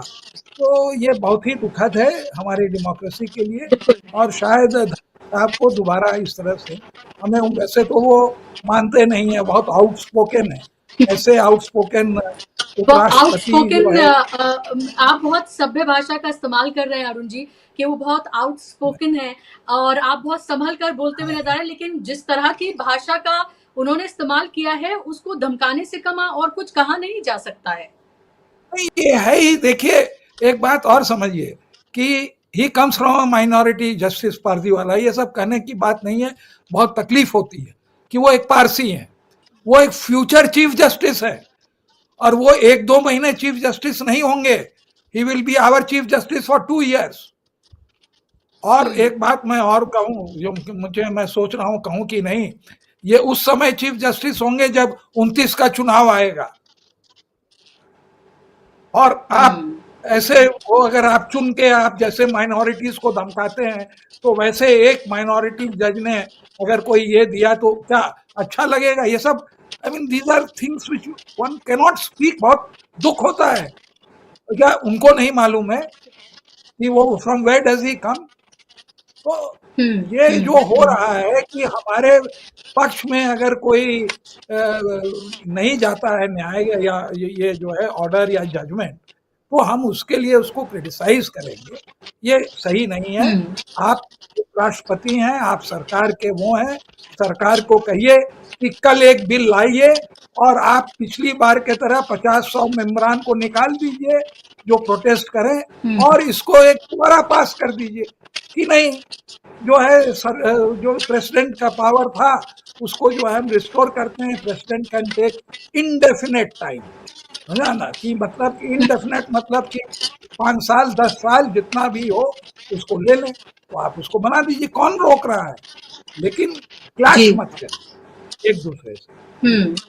तो ये बहुत ही दुखद है हमारी डेमोक्रेसी के लिए। और शायद आपको दोबारा इस तरह से, हमें वैसे तो वो मानते नहीं है, बहुत आउटस्पोकन है, ऐसे आउटस्पोकन आप बहुत सभ्य भाषा का इस्तेमाल कर रहे हैं अरुण जी, कि वो बहुत आउटस्पोकन है और आप बहुत संभल कर बोलते हुए नजर आ रहे हैं, लेकिन जिस तरह की भाषा का उन्होंने इस्तेमाल किया है उसको धमकाने से कम और कुछ कहा नहीं जा सकता है। ये है ही, देखिए एक बात और समझिए कि he comes from a minority, justice Pardiwala, ये सब कहने की बात नहीं है, बहुत तकलीफ होती है कि वो एक पारसी हैं, वो एक फ्यूचर चीफ जस्टिस है, और वो 1-2 महीने चीफ जस्टिस नहीं होंगे, he will be our chief justice for 2 years। और एक बात मैं और कहूं, जो मुझे, मैं सोच रहा हूं कहूं कि नहीं, ये उस समय चीफ जस्टिस होंगे जब 29 का चुनाव आएगा, और आप ऐसे वो अगर आप चुन के आप जैसे माइनॉरिटीज को धमकाते हैं, तो वैसे एक माइनॉरिटी जज ने अगर कोई ये दिया तो क्या अच्छा लगेगा? ये सब, I mean these are things which one can not speak. बहुत दुख होता है, क्या उनको नहीं मालूम है कि वो फ्रॉम वेयर डज ही कम? तो ये जो हो रहा है कि हमारे पक्ष में अगर कोई नहीं जाता है न्याय या ये जो है ऑर्डर या जजमेंट, तो हम उसके लिए उसको क्रिटिसाइज करेंगे, ये सही नहीं है। आप राष्ट्रपति हैं, आप सरकार के वो हैं, सरकार को कहिए कि कल एक बिल लाइए और आप पिछली बार के तरह 50-100 मेंबरान को निकाल दीजिए जो प्रोटेस्ट करें, और इसको एक दोबारा पास कर दीजिए कि नहीं, जो है जो प्रेसिडेंट का पावर था उसको जो है हम रिस्टोर करते हैं। President can take indefinite time, है ना, कि मतलब इनडेफिनेट मतलब कि 5 साल 10 साल जितना भी हो उसको ले लें, तो आप उसको बना दीजिए, कौन रोक रहा है, लेकिन क्लैश मत करें एक दूसरे से।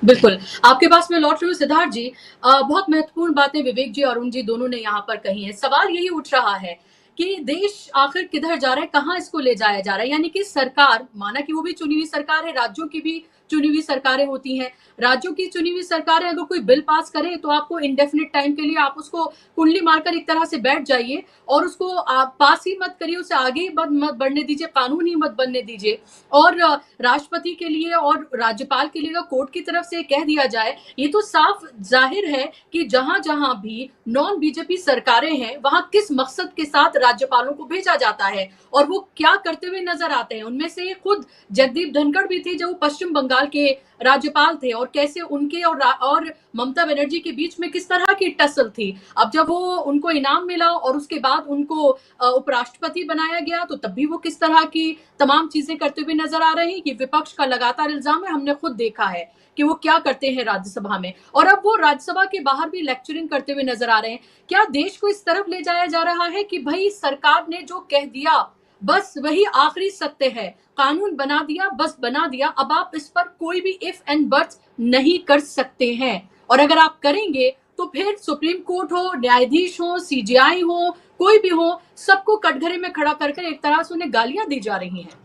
बिल्कुल, आपके पास मैं लौट रही हूँ सिद्धार्थ जी। बहुत महत्वपूर्ण बातें विवेक जी और अरुण जी दोनों ने यहाँ पर कही है। सवाल यही उठ रहा है कि देश आखिर किधर जा रहा है, कहाँ इसको ले जाया जा रहा है। यानी कि सरकार, माना कि वो भी चुनी हुई सरकार है, राज्यों की भी चुनी हुई सरकारें होती हैं, राज्यों की चुनी हुई सरकारें अगर कोई बिल पास करे तो आपको इंडेफिनिट टाइम के लिए आप उसको कुंडली मारकर एक तरह से बैठ जाइए और उसको आप पास ही मत करिए, उसे आगे ही मत बढ़ने दीजिए, कानून ही मत बनने दीजिए। और राष्ट्रपति के लिए और राज्यपाल के लिए अगर कोर्ट की तरफ से कह दिया जाए, ये तो साफ जाहिर है कि जहां जहां भी नॉन बीजेपी सरकारें हैं वहां किस मकसद के साथ राज्यपालों को भेजा जाता है और वो क्या करते हुए नजर आते हैं। उनमें से खुद जगदीप धनखड़ भी थे जब वो पश्चिम बंगाल के राज्यपाल थे, और कैसे उनके और ममता बनर्जी के बीच में किस तरह की टसल थी। अब जब वो उनको इनाम मिला और उसके बाद उनको उपराष्ट्रपति बनाया गया तो तब भी वो किस तरह की तमाम चीजें करते हुए नजर आ रहे हैं। कि विपक्ष का लगातार इल्जाम है, हमने खुद देखा है कि वो क्या करते हैं राज्यसभा में, और अब वो राज्यसभा के बाहर भी लेक्चरिंग करते हुए नजर आ रहे हैं। क्या देश को इस तरफ ले जाया जा रहा है कि भाई सरकार ने जो कह दिया बस वही आखिरी सत्य है, कानून बना दिया बस बना दिया, अब आप इस पर कोई भी इफ एंड बट्स नहीं कर सकते हैं, और अगर आप करेंगे तो फिर सुप्रीम कोर्ट हो, न्यायाधीश हो, सीजीआई हो, कोई भी हो, सबको कटघरे में खड़ा करके एक तरह से उन्हें गालियां दी जा रही हैं।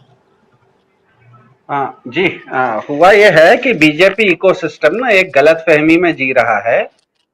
जी, हुआ यह है कि बीजेपी इकोसिस्टम ना एक गलतफहमी में जी रहा है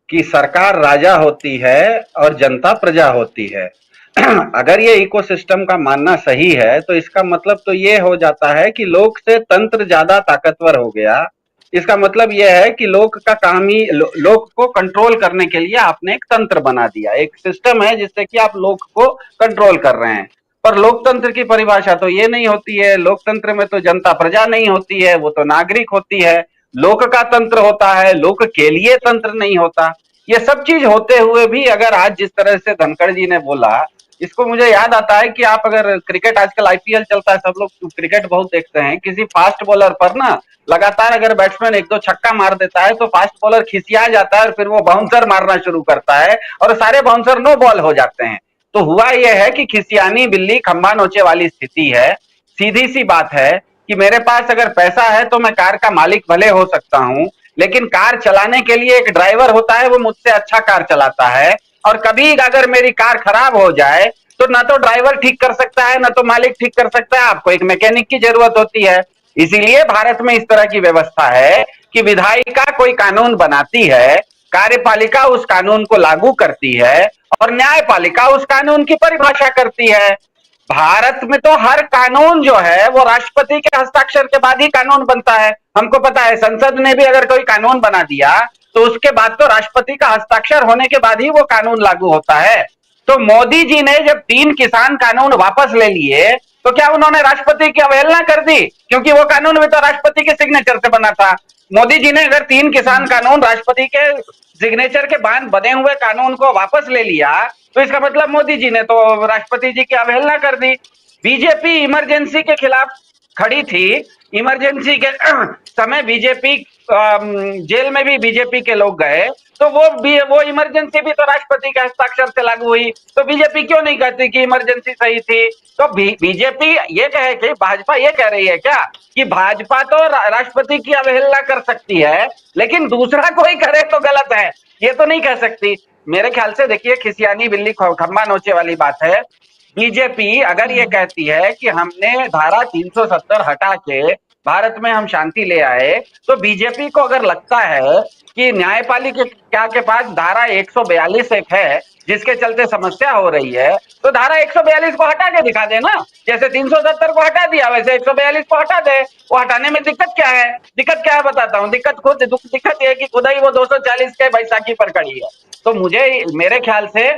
कि सरकार राजा होती है और जनता प्रजा होती है। अगर ये इकोसिस्टम का मानना सही है तो इसका मतलब तो ये हो जाता है कि लोक से तंत्र ज्यादा ताकतवर हो गया। इसका मतलब यह है कि लोक का काम ही लोक को कंट्रोल करने के लिए आपने एक तंत्र बना दिया, एक सिस्टम है जिससे कि आप लोक को कंट्रोल कर रहे हैं। पर लोकतंत्र की परिभाषा तो ये नहीं होती है। लोकतंत्र में तो जनता प्रजा नहीं होती है, वो तो नागरिक होती है। लोक का तंत्र होता है, लोक के लिए तंत्र नहीं होता। ये सब चीज होते हुए भी अगर आज जिस तरह से धनखड़ जी ने बोला, इसको मुझे याद आता है कि आप अगर क्रिकेट, आजकल आईपीएल चलता है, सब लोग क्रिकेट बहुत देखते हैं, किसी फास्ट बॉलर पर ना लगातार अगर बैट्समैन एक दो छक्का मार देता है तो फास्ट बॉलर खिसिया जाता है और फिर वो बाउंसर मारना शुरू करता है और सारे बाउंसर नो बॉल हो जाते हैं। तो हुआ यह है कि खिसियानी बिल्ली खंबा नोचे वाली स्थिति है। सीधी सी बात है कि मेरे पास अगर पैसा है तो मैं कार का मालिक भले हो सकता हूं, लेकिन कार चलाने के लिए एक ड्राइवर होता है, वो मुझसे अच्छा कार चलाता है। और कभी अगर मेरी कार खराब हो जाए तो ना तो ड्राइवर ठीक कर सकता है ना तो मालिक ठीक कर सकता है, आपको एक मैकेनिक की जरूरत होती है। इसीलिए भारत में इस तरह की व्यवस्था है कि विधायिका कोई कानून बनाती है, कार्यपालिका उस कानून को लागू करती है और न्यायपालिका उस कानून की परिभाषा करती है। भारत में तो हर कानून जो है वो राष्ट्रपति के हस्ताक्षर के बाद ही कानून बनता है। हमको पता है, संसद ने भी अगर कोई कानून बना दिया तो उसके बाद तो राष्ट्रपति का हस्ताक्षर होने के बाद ही वो कानून लागू होता है। तो मोदी जी ने जब 3 किसान कानून वापस ले लिए तो क्या उन्होंने राष्ट्रपति की अवहेलना कर दी? क्योंकि वो कानून भी तो राष्ट्रपति के सिग्नेचर से बना था। मोदी जी ने अगर 3 किसान कानून राष्ट्रपति के सिग्नेचर के बाद बने हुए कानून को वापस ले लिया तो इसका मतलब मोदी जी ने तो राष्ट्रपति जी की अवहेलना कर दी। बीजेपी इमरजेंसी के खिलाफ खड़ी थी। इमरजेंसी के समय बीजेपी जेल में भी बीजेपी के लोग गए तो वो इमरजेंसी भी तो राष्ट्रपति के हस्ताक्षर से लागू हुई। तो बीजेपी क्यों नहीं कहती कि इमरजेंसी सही थी? तो बीजेपी ये कहे कि भाजपा ये कह रही है क्या कि भाजपा तो राष्ट्रपति की अवहेलना कर सकती है लेकिन दूसरा कोई करे तो गलत है, ये तो नहीं कह सकती। मेरे ख्याल से देखिए, खिसियानी बिल्ली खंबा नोचे वाली बात है। बीजेपी अगर ये कहती है कि हमने धारा 370 हटा के भारत में हम शांति ले आए, तो बीजेपी को अगर लगता है कि न्यायपालिका के पास धारा 142 एक है जिसके चलते समस्या हो रही है, तो धारा 142 को हटा के दिखा देना। जैसे 370 को हटा दिया वैसे 142 को हटा दे। वो हटाने में दिक्कत क्या है? दिक्कत क्या है बताता हूँ। दिक्कत ये है कि खुद ही वो 240 के बैसाखी पर खड़ी है। तो मेरे ख्याल से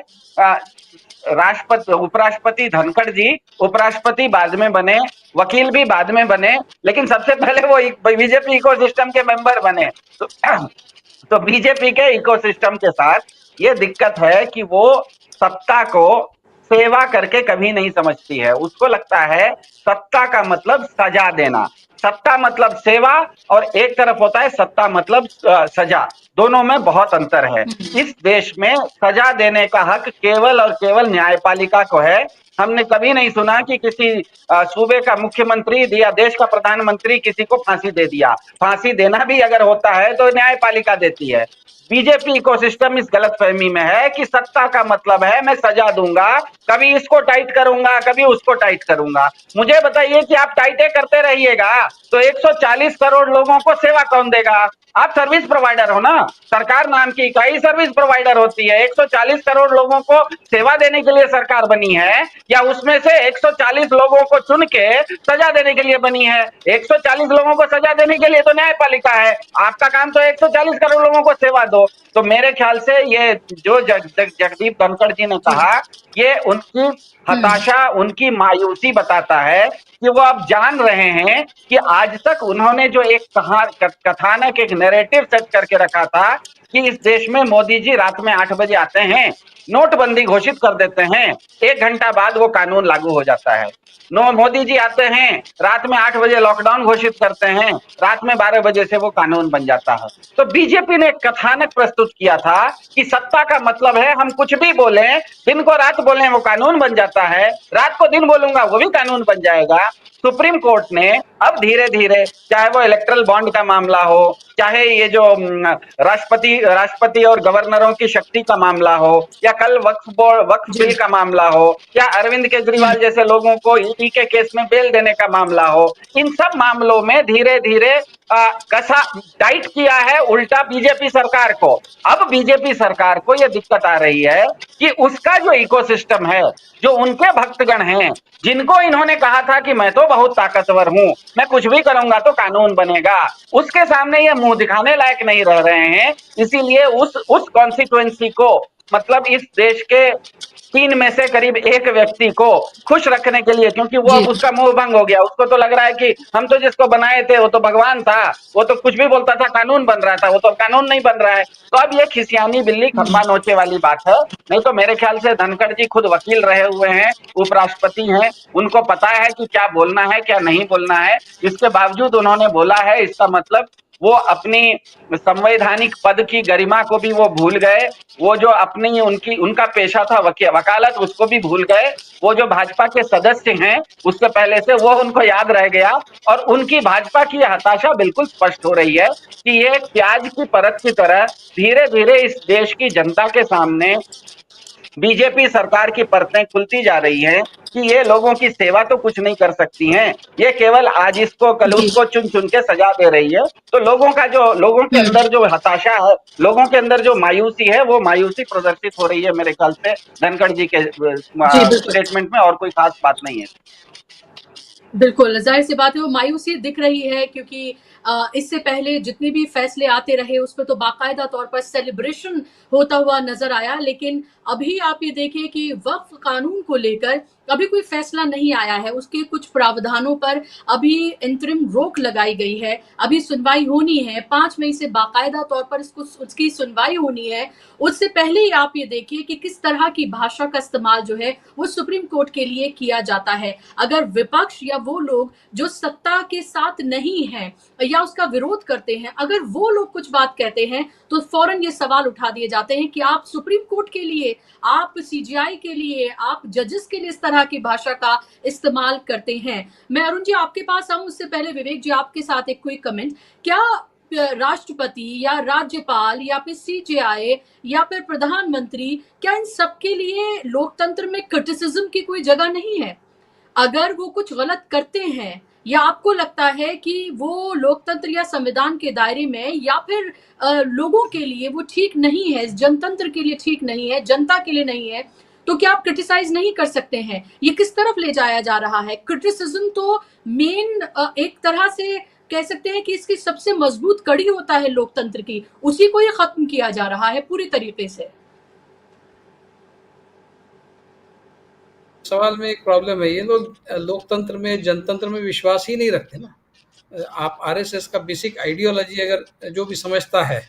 उपराष्ट्रपति धनखड़ जी उपराष्ट्रपति बाद में बने, वकील भी बाद में बने, लेकिन सबसे पहले वो बीजेपी इकोसिस्टम के मेंबर बने। तो बीजेपी के इकोसिस्टम के साथ ये दिक्कत है कि वो सत्ता को सेवा करके कभी नहीं समझती है। उसको लगता है सत्ता का मतलब सजा देना, सत्ता मतलब सेवा, और एक तरफ होता है सत्ता मतलब सजा। दोनों में बहुत अंतर है। इस देश में सजा देने का हक केवल और केवल न्यायपालिका को है। हमने कभी नहीं सुना कि किसी सूबे का मुख्यमंत्री या देश का प्रधानमंत्री किसी को फांसी दे दिया। फांसी देना भी अगर होता है तो न्यायपालिका देती है। बीजेपी इकोसिस्टम इस गलतफहमी में है कि सत्ता का मतलब है मैं सजा दूंगा, कभी इसको टाइट करूंगा, कभी उसको टाइट करूंगा। मुझे बताइए कि आप टाइटे करते रहिएगा तो 140 करोड़ लोगों को सेवा कौन देगा? आप सर्विस प्रोवाइडर हो ना, सरकार नाम की इकाई सर्विस प्रोवाइडर होती है। 140 करोड़ लोगों को सेवा देने के लिए सरकार बनी है या उसमें से 140 लोगों को चुन के सजा देने के लिए बनी है? 140 लोगों को सजा देने के लिए तो न्यायपालिका है। आपका काम तो 140 करोड़ लोगों को सेवा दो। तो मेरे ख्याल से ये जो जगदीप धनखड़ जी ने कहा, ये उनकी हताशा, उनकी मायूसी बताता है कि वो अब जान रहे हैं कि आज तक उन्होंने जो एक कथानक, एक नैरेटिव सेट करके रखा था कि इस देश में मोदी जी रात में 8 बजे आते हैं, नोटबंदी घोषित कर देते हैं, 1 घंटा बाद वो कानून लागू हो जाता है। मोदी जी आते हैं, रात में 8 बजे लॉकडाउन घोषित करते हैं, रात में 12 बजे से वो कानून बन जाता है। तो बीजेपी ने एक कथानक प्रस्तुत किया था कि सत्ता का मतलब है हम कुछ भी बोलें, दिन को रात बोलें वो कानून बन जाता है, रात को दिन बोलूंगा वो भी कानून बन जाएगा। सुप्रीम कोर्ट ने अब धीरे धीरे, चाहे वो इलेक्ट्रल बॉन्ड का मामला हो, चाहे ये जो राष्ट्रपति और गवर्नरों की शक्ति का मामला हो, या कल वक्फ बिल का मामला हो, या अरविंद केजरीवाल जैसे लोगों को ईडी के केस में बेल देने का मामला हो, इन सब मामलों में धीरे धीरे कसा टाइट किया है उल्टा बीजेपी सरकार को। अब बीजेपी सरकार को यह दिक्कत आ रही है कि उसका जो इकोसिस्टम है, जो उनके भक्तगण हैं, जिनको इन्होंने कहा था कि मैं तो बहुत ताकतवर हूं, मैं कुछ भी करूंगा तो कानून बनेगा, उसके सामने ये मुंह दिखाने लायक नहीं रह रहे हैं। इसीलिए उस कॉन्स्टिट्यूएंसी को, मतलब इस देश के 3 में से करीब 1 व्यक्ति को खुश रखने के लिए, क्योंकि वो अब उसका मोह भंग हो गया, उसको तो लग रहा है कि हम तो जिसको बनाए थे वो तो भगवान था, वो तो कुछ भी बोलता था कानून बन रहा था, वो तो कानून नहीं बन रहा है। तो अब ये खिसियानी बिल्ली खंबा नोचे वाली बात है। नहीं तो मेरे ख्याल से धनखड़ जी खुद वकील रहे हुए हैं, उपराष्ट्रपति हैं, उनको पता है कि क्या बोलना है क्या नहीं बोलना है। इसके बावजूद उन्होंने बोला है, इसका मतलब वो अपनी संवैधानिक पद की गरिमा को भी वो भूल गए। वो जो अपनी उनका पेशा था वकालत, उसको भी भूल गए। वो जो भाजपा के सदस्य हैं उससे पहले से वो उनको याद रह गया, और उनकी भाजपा की हताशा बिल्कुल स्पष्ट हो रही है कि ये प्याज की परत की तरह धीरे धीरे इस देश की जनता के सामने बीजेपी सरकार की परतें खुलती जा रही हैं कि ये लोगों की सेवा तो कुछ नहीं कर सकती हैं, ये केवल आज इसको कल उसको चुन चुन के सजा दे रही है। तो लोगों के अंदर जो हताशा है, लोगों के अंदर जो मायूसी है, वो मायूसी प्रदर्शित हो रही है मेरे ख्याल से धनखड़ जी के स्टेटमेंट में, और कोई खास बात नहीं है। बिल्कुल, ज़ाहिर सी बात है वो मायूसी दिख रही है, क्योंकि इससे पहले जितने भी फैसले आते रहे उस पर तो बाकायदा तौर पर सेलिब्रेशन होता हुआ नजर आया, लेकिन अभी आप ये देखिए कि वक्फ कानून को लेकर अभी कोई फैसला नहीं आया है। उसके कुछ प्रावधानों पर अभी इंतरिम रोक लगाई गई है, अभी सुनवाई होनी है, 5 मई से बाकायदा तौर पर उसकी सुनवाई होनी है। उससे पहले ही आप ये देखिए कि किस तरह की भाषा का इस्तेमाल जो है वो सुप्रीम कोर्ट के लिए किया जाता है। अगर विपक्ष या वो लोग जो सत्ता के साथ नहीं है या उसका विरोध करते हैं, अगर वो लोग कुछ बात कहते हैं तो फौरन ये सवाल उठा दिए जाते हैं कि आप सुप्रीम कोर्ट के लिए, आप सीजीआई के लिए, आप जजेस के लिए इस तरह की भाषा का इस्तेमाल करते हैं। मैं अरुण जी आपके पास आऊं, उससे पहले विवेक जी आपके साथ एक क्विक कमेंट। क्या राष्ट्रपति या राज्यपाल या फिर सीजीआई या फिर प्रधानमंत्री, क्या इन सब के लिए लोकतंत्र में क्रिटिसिज्म की कोई जगह नहीं है? अगर वो कुछ गलत करते हैं या आपको लगता है कि वो लोकतंत्र या संविधान के दायरे में या फिर लोगों के लिए वो ठीक नहीं है, जनतंत्र के लिए ठीक नहीं है, जनता के लिए नहीं है, तो क्या आप क्रिटिसाइज नहीं कर सकते हैं? ये किस तरफ ले जाया जा रहा है? क्रिटिसिज्म तो मेन एक तरह से कह सकते हैं कि इसकी सबसे मजबूत कड़ी होता है लोकतंत्र की, उसी को ये खत्म किया जा रहा है पूरी तरीके से। सवाल में एक प्रॉब्लम है, ये लोग लोकतंत्र में, जनतंत्र में विश्वास ही नहीं रखते ना। आप आरएसएस का बेसिक आइडियोलॉजी अगर जो भी समझता है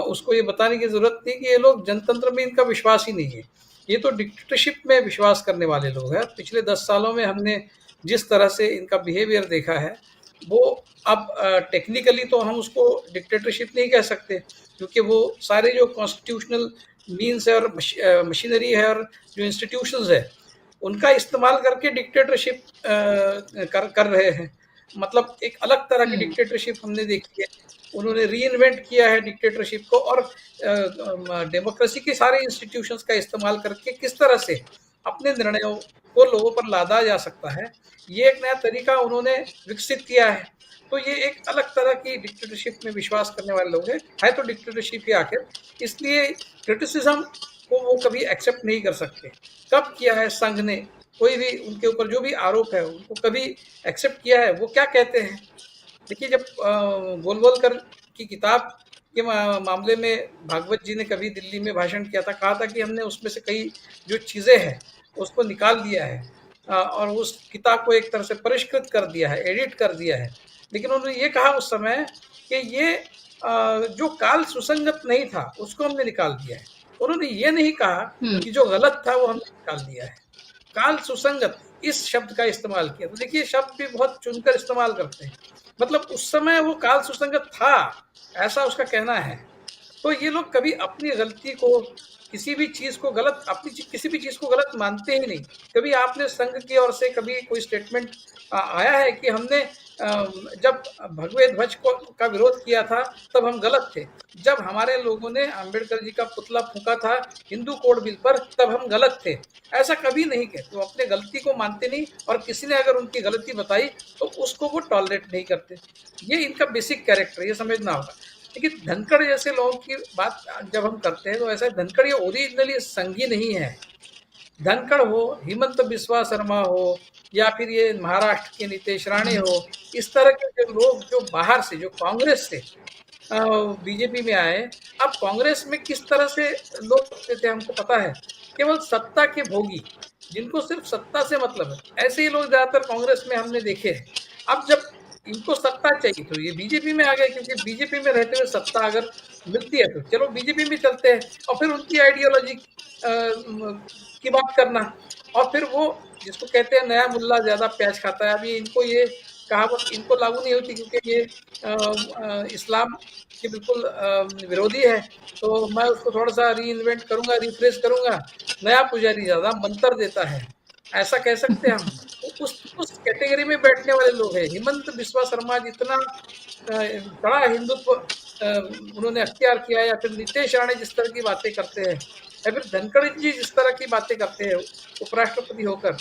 उसको ये बताने की जरूरत नहीं कि ये लोग जनतंत्र में, इनका विश्वास ही नहीं है। ये तो डिक्टेटरशिप में विश्वास करने वाले लोग हैं। पिछले 10 सालों में हमने जिस तरह से इनका बिहेवियर देखा है, वो अब टेक्निकली तो हम उसको डिक्टेटरशिप नहीं कह सकते, क्योंकि वो सारे जो कॉन्स्टिट्यूशनल मीन्स है और मशीनरी है और जो इंस्टीट्यूशंस है उनका इस्तेमाल करके डिक्टेटरशिप कर रहे हैं। मतलब एक अलग तरह की डिक्टेटरशिप हमने देखी है, उन्होंने री इन्वेंट किया है डिक्टेटरशिप को, और डेमोक्रेसी के सारे इंस्टीट्यूशंस का इस्तेमाल करके किस तरह से अपने निर्णयों को लोगों पर लादा जा सकता है, ये एक नया तरीका उन्होंने विकसित किया है। तो ये एक अलग तरह की डिक्टेटरशिप में विश्वास करने वाले लोग हैं, है तो डिक्टेटरशिप ही आखिर, इसलिए क्रिटिसिज्म को वो कभी एक्सेप्ट नहीं कर सकते। कब किया है संघ ने, कोई भी उनके ऊपर जो भी आरोप है उनको कभी एक्सेप्ट किया है? वो क्या कहते हैं, देखिए जब गोलवलकर की किताब के मामले में भागवत जी ने कभी दिल्ली में भाषण किया था, कहा था कि हमने उसमें से कई जो चीज़ें हैं उसको निकाल दिया है और उस किताब को एक तरह से परिष्कृत कर दिया है, एडिट कर दिया है। लेकिन उन्होंने ये कहा उस समय कि ये जो काल सुसंगत नहीं था उसको हमने निकाल दिया है। उन्होंने ये नहीं कहा कि जो गलत था वो हमने निकाल दिया है। काल सुसंगत इस शब्द का इस्तेमाल किया। तो देखिए शब्द भी बहुत चुनकर इस्तेमाल करते हैं, मतलब उस समय वो काल सुसंगत था ऐसा उसका कहना है। तो ये लोग कभी अपनी गलती को, किसी भी चीज़ को गलत, किसी भी चीज़ को गलत मानते ही नहीं। कभी आपने संघ की ओर से कभी कोई स्टेटमेंट आया है कि हमने जब भगवे ध्वज का विरोध किया था तब हम गलत थे, जब हमारे लोगों ने अंबेडकर जी का पुतला फूंका था हिंदू कोड बिल पर तब हम गलत थे, ऐसा कभी नहीं कहते। वो अपने गलती को मानते नहीं, और किसी ने अगर उनकी गलती बताई तो उसको वो टॉलरेट नहीं करते। ये इनका बेसिक कैरेक्टर, ये समझना होगा। लेकिन धनखड़ जैसे लोगों की बात जब हम करते हैं तो ऐसा धनखड़ ये ओरिजिनली संघी नहीं है। धनखड़ हो, हिमंत बिस्वा शर्मा हो, या फिर ये महाराष्ट्र के नीतीश राणे हो, इस तरह के जो लोग जो बाहर से, जो कांग्रेस से बीजेपी में आए, अब कांग्रेस में किस तरह से लोग होते थे हमको पता है, केवल सत्ता के भोगी, जिनको सिर्फ सत्ता से मतलब है, ऐसे ही लोग ज्यादातर कांग्रेस में हमने देखे हैं। अब जब इनको सत्ता चाहिए तो ये बीजेपी में आ गए, क्योंकि बीजेपी में रहते हुए सत्ता अगर मिलती है तो चलो बीजेपी में चलते हैं, और फिर उनकी आइडियोलॉजी की बात करना, और फिर वो जिसको कहते हैं नया मुल्ला ज्यादा प्याज खाता है। अभी इनको ये कहावत इनको लागू नहीं होती, क्योंकि ये इस्लाम के बिल्कुल विरोधी है, तो मैं उसको थोड़ा सा री इन्वेंट करूंगा, रिफ्रेश करूंगा, नया पुजारी ज्यादा मंत्र देता है, ऐसा कह सकते हैं हम। तो उस कैटेगरी में बैठने वाले लोग हैं। हिमंत बिस्वा शर्मा जितना बड़ा हिंदुत्व उन्होंने अख्तियार किया है, या फिर नीतीश राणे जिस तरह की बातें करते हैं, या फिर धनखड़ जी जिस तरह की बातें करते हैं उपराष्ट्रपति होकर,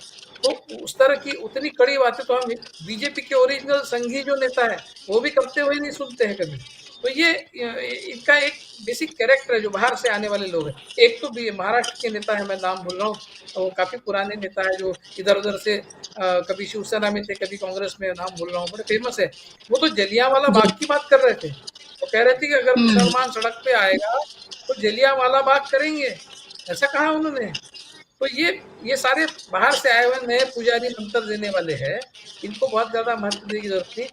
तो उस तरह की उतनी कड़ी बातें तो हम बीजेपी के ओरिजिनल संघी जो नेता है वो भी करते हुए नहीं सुनते हैं कभी। तो ये इनका एक बेसिक कैरेक्टर है जो बाहर से आने वाले लोग हैं। एक तो भी महाराष्ट्र के नेता है, मैं नाम भूल रहा हूँ, वो काफी पुराने नेता है जो इधर उधर से कभी शिवसेना में थे कभी कांग्रेस में, नाम भूल रहा हूँ, बड़े फेमस है। वो तो जलियांवाला बाग की बात कर रहे थे, वो कह रहे थे कि अगर मुसलमान सड़क पे आएगा तो जलियांवाला बाग करेंगे, ऐसा कहा उन्होंने। तो ये सारे बाहर से आए हुए नए पुजारी मंत्र देने वाले हैं, इनको बहुत ज्यादा महत्व देने की जरूरत नहीं।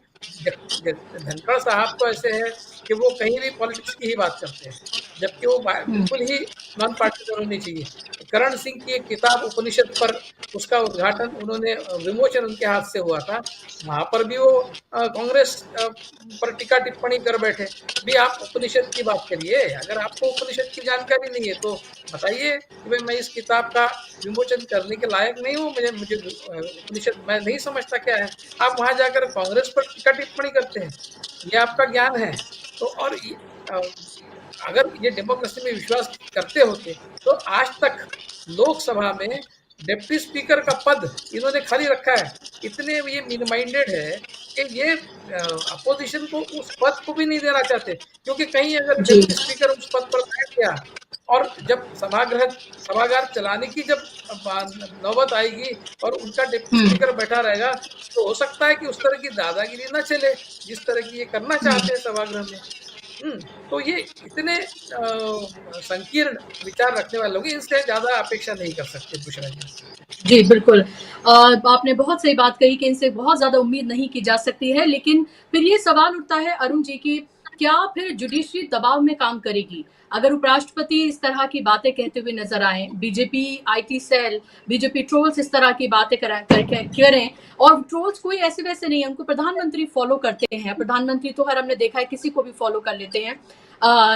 धनखड़ साहब तो ऐसे है कि वो कहीं भी पॉलिटिक्स की ही बात करते हैं, जबकि वो बिल्कुल ही नॉन पार्टिकुलर होनी चाहिए। करण सिंह की एक किताब उपनिषद पर, उसका उद्घाटन उन्होंने, विमोचन उनके हाथ से हुआ था, वहां पर भी वो कांग्रेस पर टीका टिप्पणी कर बैठे। भी आप उपनिषद की बात करिए, अगर आपको उपनिषद की जानकारी नहीं है तो बताइए कि भाई मैं इस किताब का विमोचन करने के लायक नहीं हूँ, मुझे उपनिषद मैं नहीं समझता क्या है। आप वहां जाकर कांग्रेस पर टीका टिप्पणी करते हैं, ये आपका ज्ञान है। तो और अगर ये डेमोक्रेसी में विश्वास करते होते तो आज तक लोकसभा में डिप्टी स्पीकर का पद इन्होंने खाली रखा है। इतने ये मीन माइंडेड है कि ये अपोजिशन को उस पद को भी नहीं देना चाहते, क्योंकि कहीं अगर डिप्टी स्पीकर उस पद पर बैठ गया और जब सभागार चलाने की जब नौबत आएगी और उनका डिप्टी स्पीकर बैठा रहेगा, तो हो सकता है कि उस तरह की दादागिरी न चले जिस तरह की ये करना चाहते हैं सभागृह में। तो ये इतने संकीर्ण विचार रखने वाले लोग, इनसे ज्यादा अपेक्षा नहीं कर सकते बुशरा जी। जी बिल्कुल, आपने बहुत सही बात कही कि इनसे बहुत ज्यादा उम्मीद नहीं की जा सकती है। लेकिन फिर ये सवाल उठता है अरुण जी की क्या फिर जुडिशरी दबाव में काम करेगी? अगर उपराष्ट्रपति इस तरह की बातें कहते हुए नजर आए, BJP IT cell, BJP trolls इस तरह की बातें करें, और ट्रोल्स कोई ऐसे वैसे नहीं है, उनको प्रधानमंत्री फॉलो करते हैं। प्रधानमंत्री तो हर हमने देखा है किसी को भी फॉलो कर लेते हैं,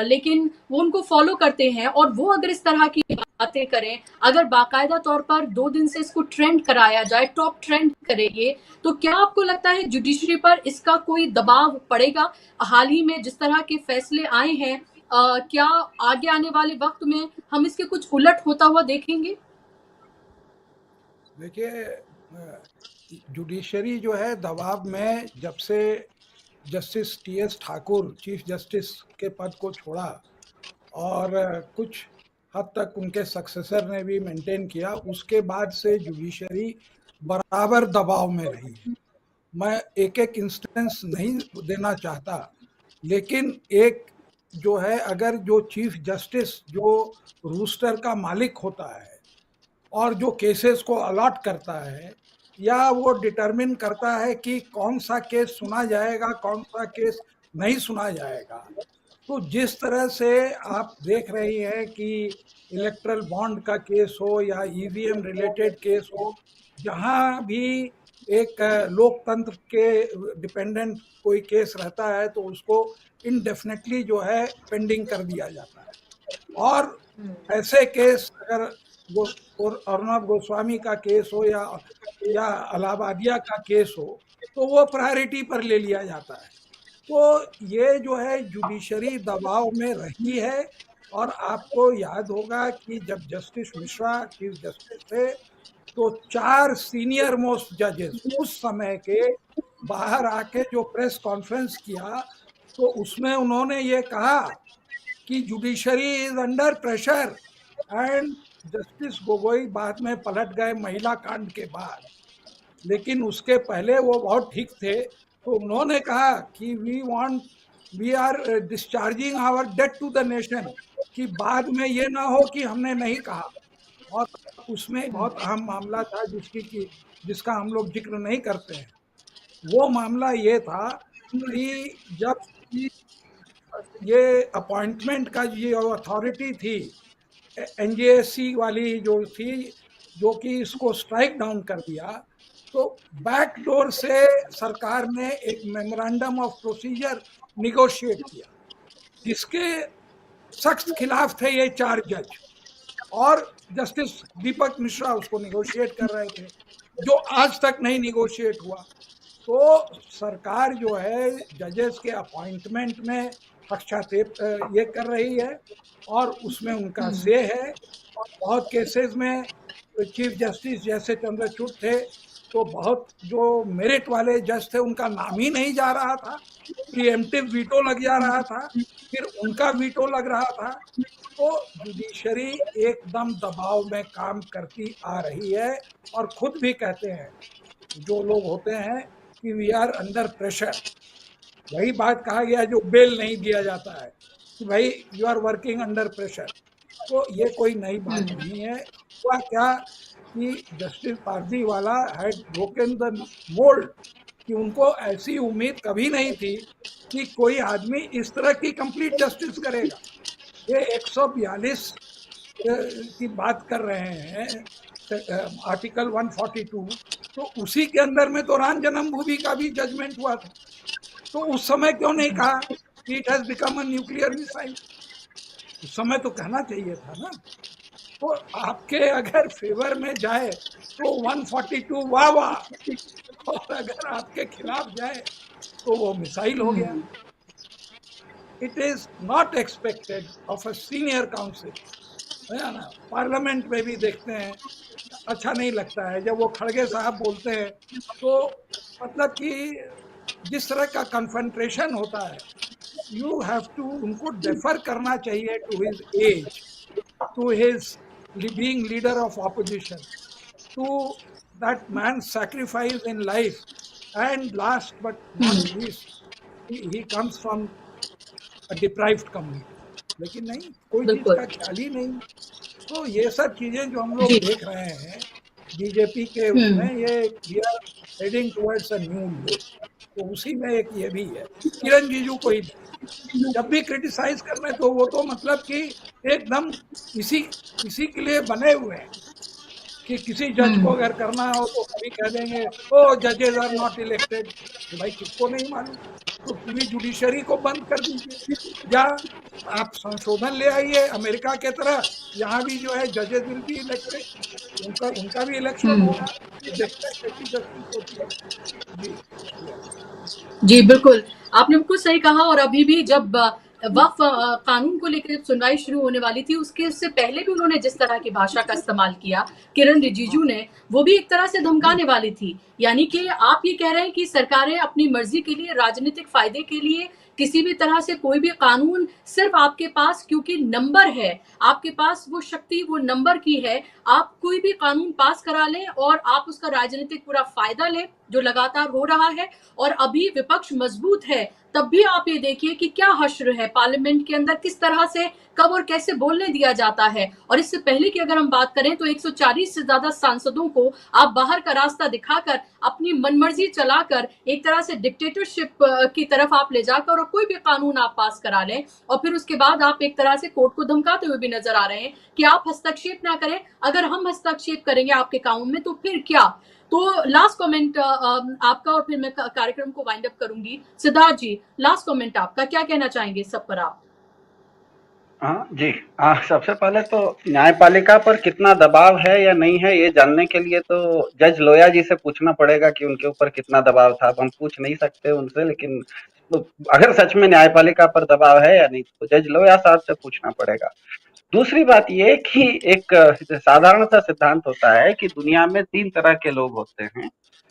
लेकिन वो उनको फॉलो करते हैं, और वो अगर इस तरह की बातें करें, अगर बाकायदा तौर पर 2 दिन से इसको ट्रेंड कराया जाए, टॉप ट्रेंड करे ये, तो क्या आपको लगता है जुडिशरी पर इसका कोई दबाव पड़ेगा? हाल ही में जिस तरह के फैसले आए हैं, क्या आगे आने वाले वक्त में हम इसके कुछ उलट होता हुआ देखेंगे? देखिए, जुडिशरी जो है दबाव में, जब से justice TS Thakur chief justice के पद को छोड़ा और कुछ हद तक उनके सक्सेसर ने भी मेंटेन किया, उसके बाद से जुडिशरी बराबर दबाव में रही है। मैं एक एक इंस्टेंस नहीं देना चाहता, लेकिन एक जो है, अगर जो चीफ जस्टिस जो रूस्टर का मालिक होता है और जो केसेस को अलॉट करता है, या वो डिटरमिन करता है कि कौन सा केस सुना जाएगा, कौन सा केस नहीं सुना जाएगा, तो जिस तरह से आप देख रही हैं कि इलेक्ट्रल बॉन्ड का केस हो या ईवीएम रिलेटेड केस हो, जहां भी एक लोकतंत्र के डिपेंडेंट कोई केस रहता है तो उसको इनडेफिनेटली जो है पेंडिंग कर दिया जाता है। और ऐसे केस अगर अर्नब गोस्वामी का केस हो या अलाहाबादिया का केस हो, तो वो प्रायोरिटी पर ले लिया जाता है। तो ये जो है जुडिशरी दबाव में रही है। और आपको याद होगा कि जब जस्टिस मिश्रा चीफ जस्टिस थे, तो 4 सीनियर मोस्ट जजेस उस समय के बाहर आके जो प्रेस कॉन्फ्रेंस किया, तो उसमें उन्होंने ये कहा कि judiciary is under pressure. And justice Gogoi बाद में पलट गए महिला कांड के बाद, लेकिन उसके पहले वो बहुत ठीक थे। तो उन्होंने कहा कि we are discharging our debt to the nation, कि बाद में ये ना हो कि हमने नहीं कहा। और उसमें बहुत अहम मामला था जिसका हम लोग जिक्र नहीं करते हैं। वो मामला ये था कि जब ये अपॉइंटमेंट का ये अथॉरिटी थी, एनजेएससी वाली जो थी, जो कि इसको स्ट्राइक डाउन कर दिया, तो बैकडोर से सरकार ने एक मेमोरेंडम ऑफ प्रोसीजर निगोशिएट किया, जिसके सख्त खिलाफ थे ये 4 जज, और जस्टिस दीपक मिश्रा उसको निगोशिएट कर रहे थे, जो आज तक नहीं निगोशिएट हुआ। तो सरकार जो है जजेस के अपॉइंटमेंट में पक्षाक्षेप ये कर रही है, और उसमें उनका से है। और बहुत केसेस में चीफ जस्टिस जैसे चंद्रचूड़ थे, तो बहुत जो मेरिट वाले जज थे उनका नाम ही नहीं जा रहा था, प्रीएम्प्टिव वीटो लग जा रहा था, फिर उनका वीटो लग रहा था। तो जुडिशरी एकदम दबाव में काम करती आ रही है, और खुद भी कहते हैं जो लोग होते हैं कि वी आर अंडर प्रेशर। वही बात कहा गया जो बेल नहीं दिया जाता है, कि भाई you are working under pressure. तो ये कोई नई बात नहीं है। हुआ क्या कि justice Pardiwala had broken the mould, कि उनको ऐसी उम्मीद कभी नहीं थी कि कोई आदमी इस तरह की कंप्लीट जस्टिस करेगा। ये 142 की बात कर रहे हैं, आर्टिकल 142, तो उसी के अंदर में तो राम जन्मभूमि का भी जजमेंट हुआ था। तो उस समय क्यों नहीं कहा कि it has become a nuclear missile? उस समय तो कहना चाहिए था ना। तो आपके अगर फेवर में जाए तो 142 वाह वाह, और अगर आपके खिलाफ जाए तो वो मिसाइल हो गया। It is not expected of a senior council, है ना। पार्लियामेंट में भी देखते हैं, अच्छा नहीं लगता है जब वो खड़गे साहब बोलते हैं, तो मतलब कि जिस तरह का कन्फ्रंटेशन होता है, यू हैव टू उनको डेफर करना चाहिए to his age, to his being leader of opposition, to that man's sacrifice in life, and last but not least, he comes from a deprived community. लेकिन नहीं, कोई चीज का ख्याल ही नहीं। तो ये सब चीजें जो हम लोग देख रहे हैं बीजेपी के उसमें, ये we are heading towards a new look। तो उसी में एक ये भी है। किरण रिजिजू को ही जब भी क्रिटिसाइज करना है तो वो तो मतलब कि एकदम इसी के लिए बने हुए हैं कि किसी जज को अगर करना हो तो कभी कह देंगे ओ जजेस आर नॉट इलेक्टेड। तो भाई किसको नहीं मालूम, तो पूरी जुडिशरी को बंद कर दीजिए, या आप संशोधन ले आइए अमेरिका के तरह, यहाँ भी जो है जजेस विल बी इलेक्टेड, उनका भी इलेक्शन होगा, तो देखते हैं कैसी जस्टिस होती है। जी जी बिल्कुल, आपने बिल्कुल सही कहा। और अभी भी जब वक्फ कानून को लेकर सुनवाई शुरू होने वाली थी, उससे पहले भी उन्होंने जिस तरह की भाषा का इस्तेमाल किया किरण रिजिजू ने, वो भी एक तरह से धमकाने वाली थी। यानी कि आप ये कह रहे हैं कि सरकारें अपनी मर्जी के लिए, राजनीतिक फायदे के लिए किसी भी तरह से कोई भी कानून, सिर्फ आपके पास क्योंकि नंबर है, आपके पास वो शक्ति, वो नंबर की है, आप कोई भी कानून पास करा लें और आप उसका राजनीतिक पूरा फायदा लें, जो लगातार हो रहा है। और अभी विपक्ष मजबूत है, तब भी आप ये देखिए कि क्या हश्र है पार्लियामेंट के अंदर, किस तरह से कब और कैसे बोलने दिया जाता है। और इससे पहले की अगर हम बात करें तो 140 से ज्यादा सांसदों को आप बाहर का रास्ता दिखाकर, अपनी मनमर्जी चलाकर, एक तरह से डिक्टेटरशिप की तरफ आप ले जाकर और कोई भी कानून आप पास करा लें, और फिर उसके बाद आप एक तरह से कोर्ट को धमकाते हुए भी नजर आ रहे हैं कि आप हस्तक्षेप ना करें, अगर हम हस्तक्षेप करेंगे आपके कानून में तो फिर क्या। तो लास्ट कमेंट आपका, और फिर मैं कार्यक्रम को वाइंड अप करूंगी। सिद्धार्थ जी, लास्ट कमेंट आपका, क्या कहना चाहेंगे इस सब पर आप? हाँ जी, सबसे पहले तो न्यायपालिका पर कितना दबाव है या नहीं है, ये जानने के लिए तो जज लोया जी से पूछना पड़ेगा कि उनके ऊपर कितना दबाव था। अब हम पूछ नहीं सकते उनसे, लेकिन तो अगर सच में न्यायपालिका पर दबाव है या नहीं तो जज लोया साहब से पूछना पड़ेगा। दूसरी बात ये कि एक साधारण सा सिद्धांत होता है कि दुनिया में 3 तरह के लोग होते हैं।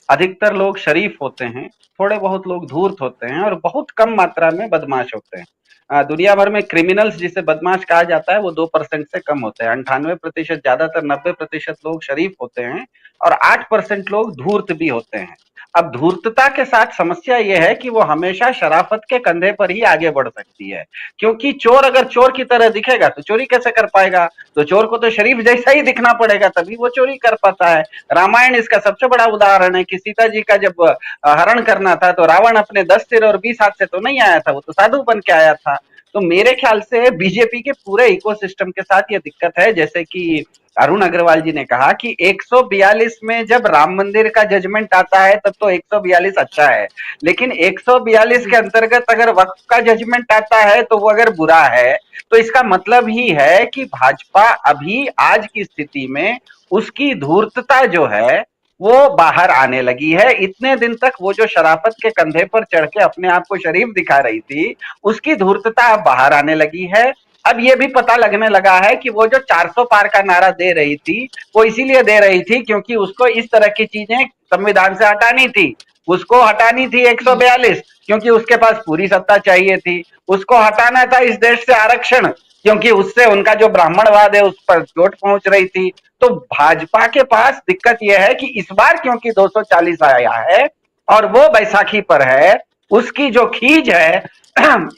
अधिकतर लोग शरीफ होते हैं, थोड़े बहुत लोग धूर्त होते हैं और बहुत कम मात्रा में बदमाश होते हैं। दुनिया भर में क्रिमिनल्स जिसे बदमाश कहा जाता है वो 2% से कम होते हैं। 98% ज्यादातर 90% लोग शरीफ होते हैं और 8% लोग धूर्त भी होते हैं। अब धूर्तता के साथ समस्या ये है कि वो हमेशा शराफत के कंधे पर ही आगे बढ़ सकती है, क्योंकि चोर अगर चोर की तरह दिखेगा तो चोरी कैसे कर पाएगा, तो चोर को तो शरीफ जैसा ही दिखना पड़ेगा तभी वो चोरी कर पाता है। रामायण इसका सबसे बड़ा उदाहरण है कि सीता जी का जब हरण करना था तो रावण अपने 10 सिर और 20 हाथ से तो नहीं आया था, वो तो साधु बन के आया था। तो मेरे ख्याल से बीजेपी के पूरे इकोसिस्टम के साथ ये दिक्कत है, जैसे कि अरुण अग्रवाल जी ने कहा कि 142 में जब राम मंदिर का जजमेंट आता है तब तो 142 अच्छा है, लेकिन 142 के अंतर्गत अगर वक्फ का जजमेंट आता है तो वो अगर बुरा है, तो इसका मतलब ही है कि भाजपा अभी आज की स्थिति में उसकी धूर्तता जो है वो बाहर आने लगी है। इतने दिन तक वो जो शराफत के कंधे पर चढ़ के अपने आप को शरीफ दिखा रही थी, उसकी धूर्तता अब बाहर आने लगी है। अब ये भी पता लगने लगा है कि वो जो 400 पार का नारा दे रही थी वो इसीलिए दे रही थी क्योंकि उसको इस तरह की चीजें संविधान से हटानी थी। उसको हटानी थी 142 क्योंकि उसके पास पूरी सत्ता चाहिए थी। उसको हटाना था इस देश से आरक्षण क्योंकि उससे उनका जो ब्राह्मणवाद है उस पर चोट पहुंच रही थी। तो भाजपा के पास दिक्कत यह है कि इस बार क्योंकि 240 आया है और वो बैसाखी पर है, उसकी जो खीज है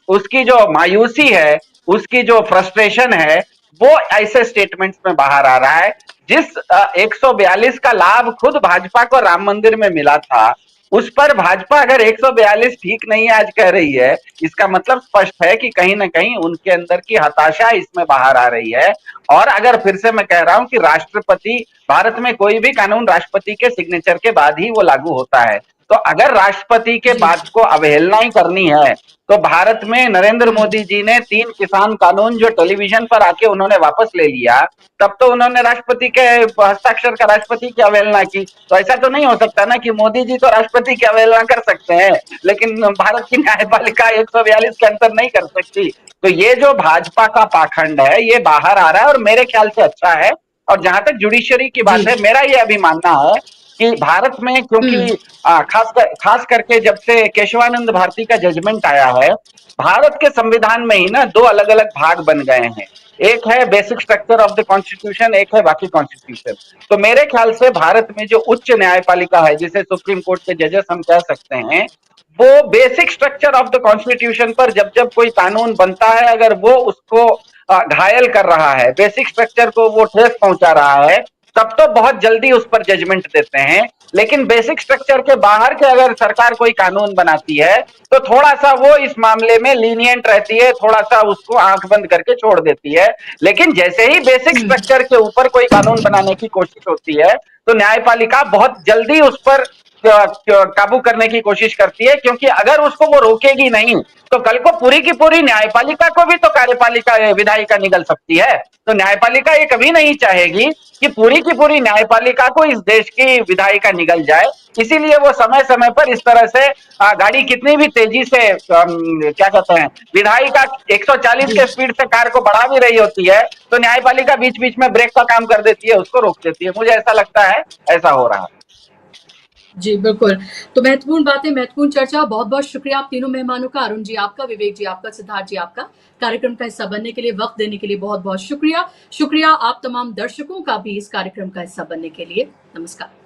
उसकी जो मायूसी है, उसकी जो फ्रस्ट्रेशन है, वो ऐसे स्टेटमेंट्स में बाहर आ रहा है। जिस 142 का लाभ खुद भाजपा को राम मंदिर में मिला था, उस पर भाजपा अगर 142 ठीक नहीं आज कह रही है, इसका मतलब स्पष्ट है कि कहीं ना कहीं उनके अंदर की हताशा इसमें बाहर आ रही है। और अगर फिर से मैं कह रहा हूं कि राष्ट्रपति, भारत में कोई भी कानून राष्ट्रपति के सिग्नेचर के बाद ही वो लागू होता है, तो अगर राष्ट्रपति के बात को अवहेलना ही करनी है तो भारत में नरेंद्र मोदी जी ने 3 किसान कानून जो टेलीविजन पर आके उन्होंने वापस ले लिया, तब तो उन्होंने राष्ट्रपति के हस्ताक्षर का राष्ट्रपति की अवहेलना की। तो ऐसा तो नहीं हो सकता ना कि मोदी जी तो राष्ट्रपति की अवहेलना कर सकते हैं लेकिन भारत की न्यायपालिका 142 के अंतर नहीं कर सकती। तो ये जो भाजपा का पाखंड है ये बाहर आ रहा है और मेरे ख्याल से अच्छा है। और जहां तक जुडिशरी की बात है, मेरा ये अभी मानना है कि भारत में क्योंकि खास करके जब से केशवानंद भारती का जजमेंट आया है, भारत के संविधान में ही ना 2 अलग अलग भाग बन गए हैं। एक है basic structure of the constitution, एक है बाकी कॉन्स्टिट्यूशन। तो मेरे ख्याल से भारत में जो उच्च न्यायपालिका है, जिसे सुप्रीम कोर्ट के जजेस हम कह सकते हैं, वो basic structure of the constitution पर जब जब कोई कानून बनता है, अगर वो उसको घायल कर रहा है, बेसिक स्ट्रक्चर को वो ठेस पहुंचा रहा है, तब तो बहुत जल्दी उस पर जजमेंट देते हैं, लेकिन बेसिक स्ट्रक्चर के बाहर के अगर सरकार कोई कानून बनाती है तो थोड़ा सा वो इस मामले में लीनियंट रहती है, थोड़ा सा उसको आंख बंद करके छोड़ देती है। लेकिन जैसे ही बेसिक स्ट्रक्चर के ऊपर कोई कानून बनाने की कोशिश होती है तो न्यायपालिका बहुत जल्दी उस पर काबू करने की कोशिश करती है, क्योंकि अगर उसको वो रोकेगी नहीं तो कल को पूरी की पूरी न्यायपालिका को भी तो कार्यपालिका विधायिका निगल सकती है। तो न्यायपालिका ये कभी नहीं चाहेगी कि पूरी की पूरी न्यायपालिका को इस देश की विधायिका निगल जाए। इसीलिए वो समय समय पर इस तरह से गाड़ी कितनी भी तेजी से क्या कहते हैं विधायिका 140 के स्पीड से कार को बढ़ा भी रही होती है तो न्यायपालिका बीच बीच में ब्रेक का काम कर देती है, उसको रोक देती है। मुझे ऐसा लगता है ऐसा हो रहा है। जी बिल्कुल, तो महत्वपूर्ण बातें, महत्वपूर्ण चर्चा। बहुत बहुत शुक्रिया आप तीनों मेहमानों का, अरुण जी आपका, विवेक जी आपका, सिद्धार्थ जी आपका, कार्यक्रम का हिस्सा बनने के लिए, वक्त देने के लिए बहुत बहुत शुक्रिया। शुक्रिया आप तमाम दर्शकों का भी इस कार्यक्रम का हिस्सा बनने के लिए। नमस्कार।